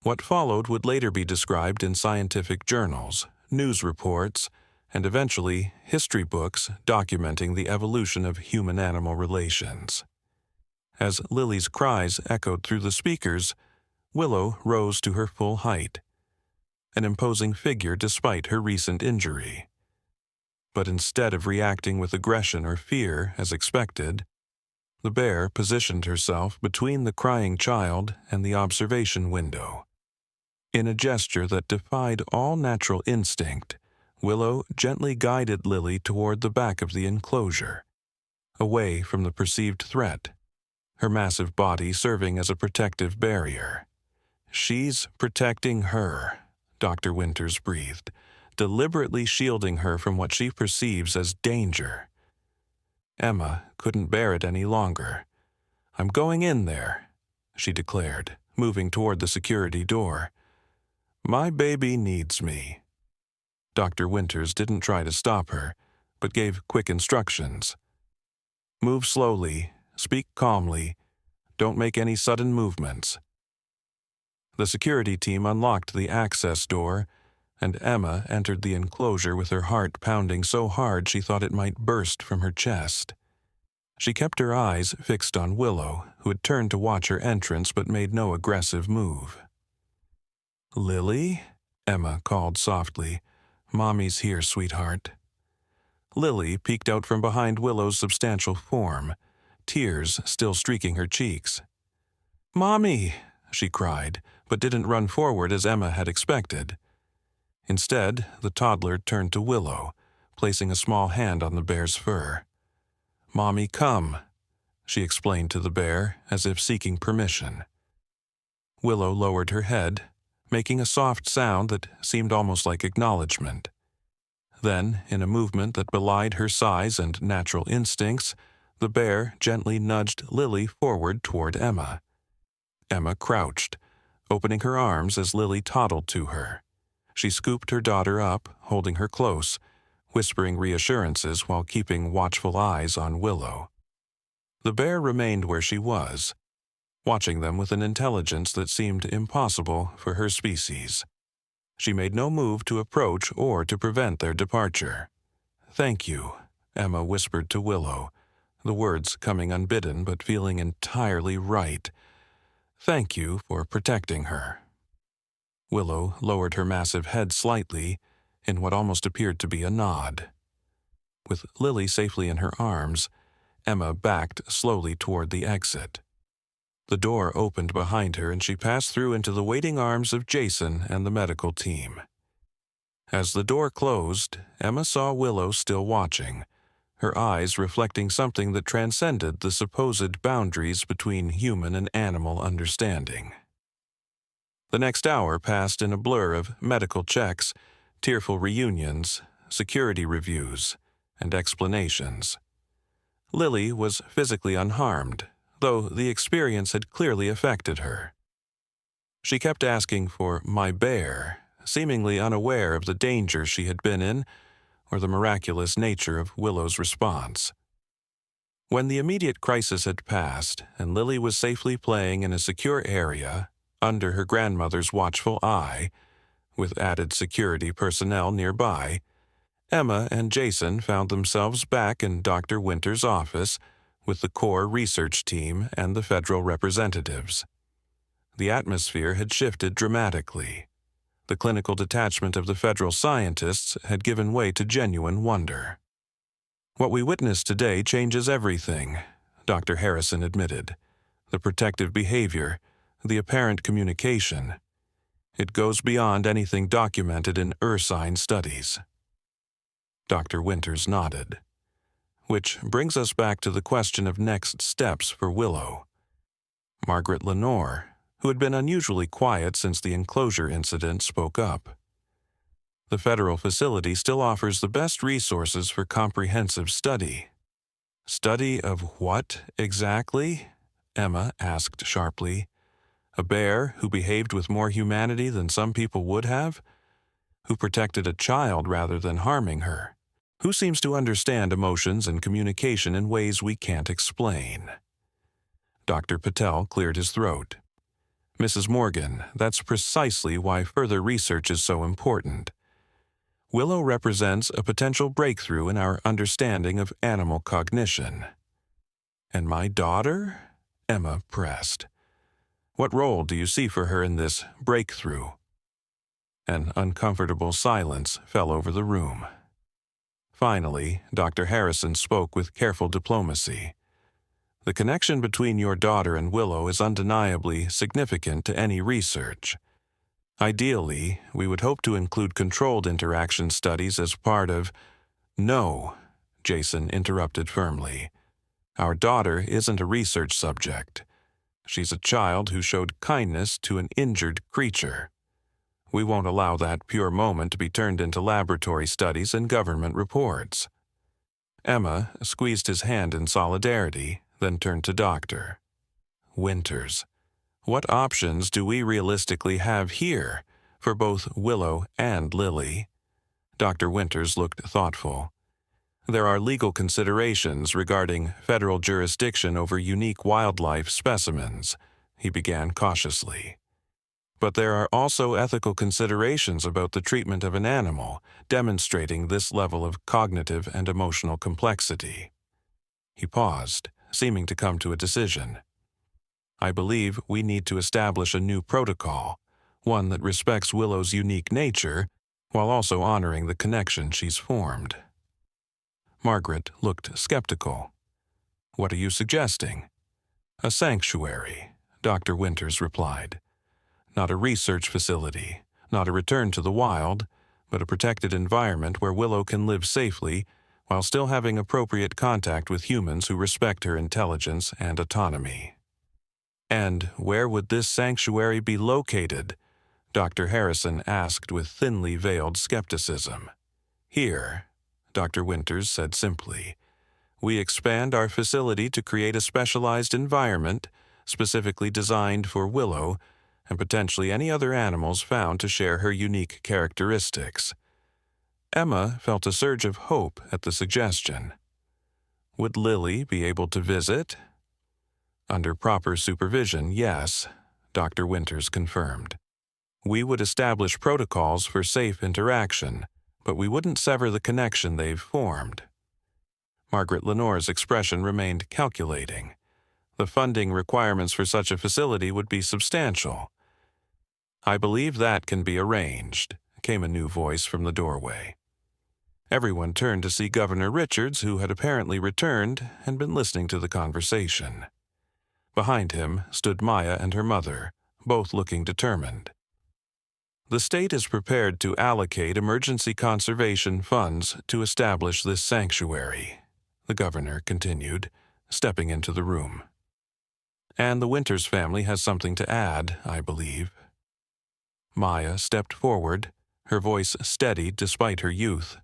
What followed would later be described in scientific journals, news reports, and eventually history books documenting the evolution of human-animal relations. As Lily's cries echoed through the speakers, Willow rose to her full height, an imposing figure despite her recent injury. But instead of reacting with aggression or fear as expected, the bear positioned herself between the crying child and the observation window. In a gesture that defied all natural instinct, Willow gently guided Lily toward the back of the enclosure, away from the perceived threat, her massive body serving as a protective barrier. "She's protecting her," Dr. Winters breathed, deliberately shielding her from what she perceives as danger. Emma couldn't bear it any longer. "I'm going in there," she declared, moving toward the security door. "My baby needs me." Dr. Winters didn't try to stop her, but gave quick instructions. "Move slowly, speak calmly, don't make any sudden movements." The security team unlocked the access door, and Emma entered the enclosure with her heart pounding so hard she thought it might burst from her chest. She kept her eyes fixed on Willow, who had turned to watch her entrance but made no aggressive move. "Lily?" Emma called softly. "Mommy's here, sweetheart." Lily peeked out from behind Willow's substantial form, tears still streaking her cheeks. "Mommy!" she cried, but didn't run forward as Emma had expected. Instead, the toddler turned to Willow, placing a small hand on the bear's fur. "Mommy, come," she explained to the bear, as if seeking permission. Willow lowered her head, making a soft sound that seemed almost like acknowledgement. Then, in a movement that belied her size and natural instincts, the bear gently nudged Lily forward toward Emma. Emma crouched, opening her arms as Lily toddled to her. She scooped her daughter up, holding her close, whispering reassurances while keeping watchful eyes on Willow. The bear remained where she was, watching them with an intelligence that seemed impossible for her species. She made no move to approach or to prevent their departure. "Thank you," Emma whispered to Willow, the words coming unbidden but feeling entirely right. "Thank you for protecting her." Willow lowered her massive head slightly in what almost appeared to be a nod. With Lily safely in her arms, Emma backed slowly toward the exit. The door opened behind her and she passed through into the waiting arms of Jason and the medical team. As the door closed, Emma saw Willow still watching, her eyes reflecting something that transcended the supposed boundaries between human and animal understanding. The next hour passed in a blur of medical checks, tearful reunions, security reviews, and explanations. Lily was physically unharmed, though the experience had clearly affected her. She kept asking for "my bear," seemingly unaware of the danger she had been in or the miraculous nature of Willow's response. When the immediate crisis had passed and Lily was safely playing in a secure area, under her grandmother's watchful eye, with added security personnel nearby, Emma and Jason found themselves back in Dr. Winter's office with the core research team and the federal representatives. The atmosphere had shifted dramatically. The clinical detachment of the federal scientists had given way to genuine wonder. "What we witnessed today changes everything," Dr. Harrison admitted. "The protective behavior, the apparent communication. It goes beyond anything documented in ursine studies." Dr. Winters nodded. Which brings us back to the question of next steps for Willow. Margaret Lenore, who had been unusually quiet since the Enclosure incident, spoke up. "The federal facility still offers the best resources for comprehensive study." "Study of what, exactly?" Emma asked sharply. "A bear who behaved with more humanity than some people would have? Who protected a child rather than harming her? Who seems to understand emotions and communication in ways we can't explain?" Dr. Patel cleared his throat. "Mrs. Morgan, that's precisely why further research is so important. Willow represents a potential breakthrough in our understanding of animal cognition." "And my daughter?" Emma pressed. "What role do you see for her in this breakthrough?" An uncomfortable silence fell over the room. Finally, Dr. Harrison spoke with careful diplomacy. "The connection between your daughter and Willow is undeniably significant to any research. Ideally, we would hope to include controlled interaction studies as part of—" "No," Jason interrupted firmly. "Our daughter isn't a research subject. She's a child who showed kindness to an injured creature. We won't allow that pure moment to be turned into laboratory studies and government reports." Emma squeezed his hand in solidarity, then turned to Dr. Winters. "What options do we realistically have here for both Willow and Lily?" Dr. Winters looked thoughtful. "There are legal considerations regarding federal jurisdiction over unique wildlife specimens," he began cautiously. "But there are also ethical considerations about the treatment of an animal demonstrating this level of cognitive and emotional complexity." He paused, seeming to come to a decision. "I believe we need to establish a new protocol, one that respects Willow's unique nature while also honoring the connection she's formed." Margaret looked skeptical. "What are you suggesting?" "A sanctuary," Dr. Winters replied. "Not a research facility, not a return to the wild, but a protected environment where Willow can live safely while still having appropriate contact with humans who respect her intelligence and autonomy." "And where would this sanctuary be located?" Dr. Harrison asked with thinly veiled skepticism. "Here," Dr. Winters said simply. "We expand our facility to create a specialized environment specifically designed for Willow and potentially any other animals found to share her unique characteristics." Emma felt a surge of hope at the suggestion. "Would Lily be able to visit?" "Under proper supervision, yes," Dr. Winters confirmed. "We would establish protocols for safe interaction, but we wouldn't sever the connection they've formed." Margaret Lenore's expression remained calculating. "The funding requirements for such a facility would be substantial." "I believe that can be arranged," came a new voice from the doorway. Everyone turned to see Governor Richards, who had apparently returned and been listening to the conversation. Behind him stood Maya and her mother, both looking determined. The state is prepared to allocate emergency conservation funds to establish this sanctuary, the governor continued, stepping into the room. And the Winters family has something to add, I believe. Maya stepped forward, her voice steady despite her youth.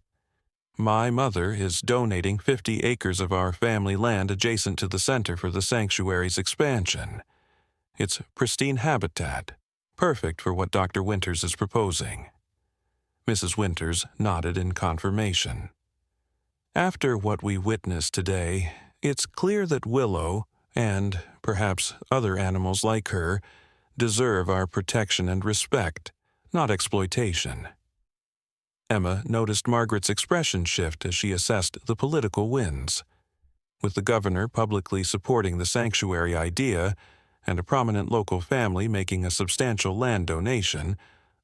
My mother is donating 50 acres of our family land adjacent to the center for the sanctuary's expansion. It's pristine habitat, perfect for what Dr. Winters is proposing. Mrs. Winters nodded in confirmation. After what we witnessed today, it's clear that Willow, and perhaps other animals like her, deserve our protection and respect, not exploitation. Emma noticed Margaret's expression shift as she assessed the political winds. With the governor publicly supporting the sanctuary idea and a prominent local family making a substantial land donation,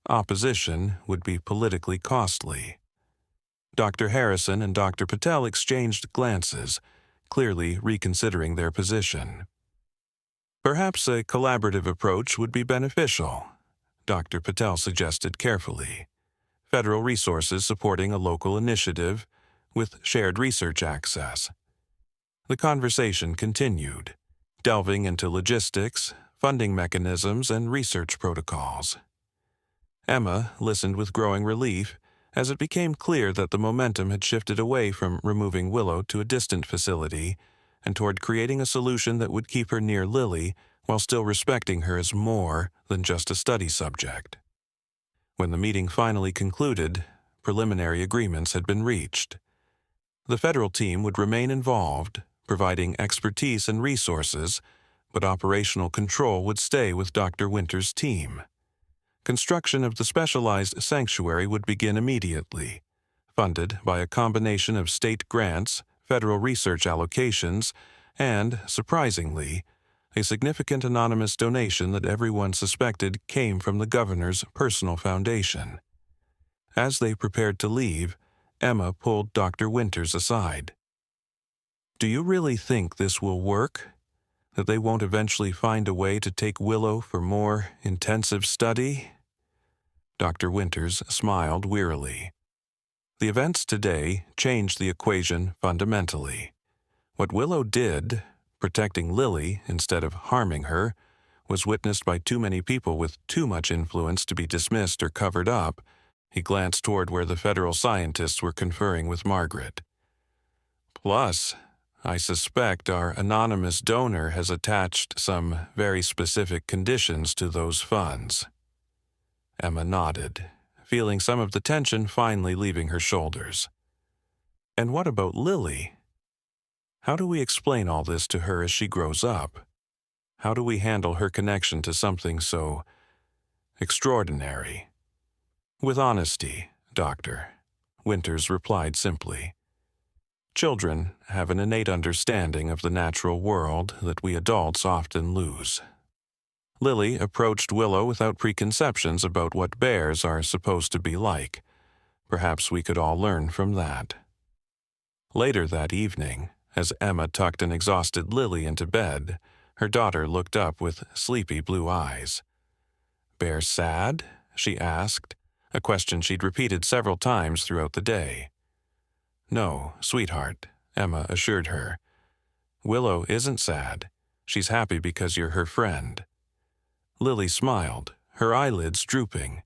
opposition would be politically costly. Dr. Harrison and Dr. Patel exchanged glances, clearly reconsidering their position. Perhaps a collaborative approach would be beneficial, Dr. Patel suggested carefully. Federal resources supporting a local initiative with shared research access. The conversation continued, delving into logistics, funding mechanisms, and research protocols. Emma listened with growing relief as it became clear that the momentum had shifted away from removing Willow to a distant facility and toward creating a solution that would keep her near Lily while still respecting her as more than just a study subject. When the meeting finally concluded, preliminary agreements had been reached. The federal team would remain involved, providing expertise and resources, but operational control would stay with Dr. Winters' team. Construction of the specialized sanctuary would begin immediately, funded by a combination of state grants, federal research allocations, and, surprisingly, a significant anonymous donation that everyone suspected came from the governor's personal foundation. As they prepared to leave, Emma pulled Dr. Winters aside. "Do you really think this will work? That they won't eventually find a way to take Willow for more intensive study?" Dr. Winters smiled wearily. The events today changed the equation fundamentally. What Willow did, protecting Lily instead of harming her, was witnessed by too many people with too much influence to be dismissed or covered up. He glanced toward where the federal scientists were conferring with Margaret. Plus, I suspect our anonymous donor has attached some very specific conditions to those funds. Emma nodded, feeling some of the tension finally leaving her shoulders. And what about Lily? How do we explain all this to her as she grows up? How do we handle her connection to something so extraordinary? With honesty, Doctor, Winters replied simply. Children have an innate understanding of the natural world that we adults often lose. Lily approached Willow without preconceptions about what bears are supposed to be like. Perhaps we could all learn from that. Later that evening, as Emma tucked an exhausted Lily into bed, her daughter looked up with sleepy blue eyes. "Bear sad?" she asked, a question she'd repeated several times throughout the day. "No, sweetheart," Emma assured her. "Willow isn't sad. She's happy because you're her friend." Lily smiled, her eyelids drooping.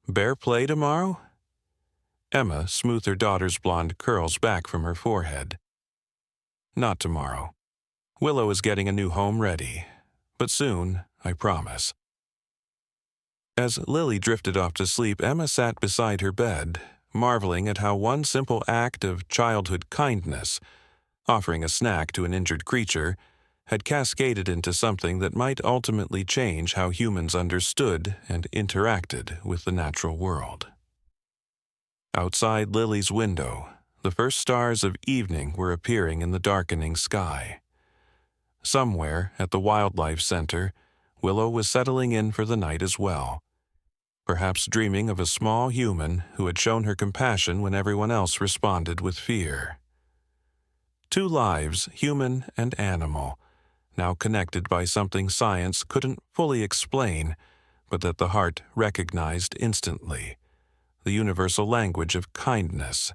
"Bear play tomorrow?" Emma smoothed her daughter's blonde curls back from her forehead. "Not tomorrow. Willow is getting a new home ready, but soon, I promise." As Lily drifted off to sleep, Emma sat beside her bed, marveling at how one simple act of childhood kindness, offering a snack to an injured creature, had cascaded into something that might ultimately change how humans understood and interacted with the natural world. Outside Lily's window, the first stars of evening were appearing in the darkening sky. Somewhere at the Wildlife Center, Willow was settling in for the night as well, perhaps dreaming of a small human who had shown her compassion when everyone else responded with fear. Two lives, human and animal, now connected by something science couldn't fully explain, but that the heart recognized instantly, the universal language of kindness,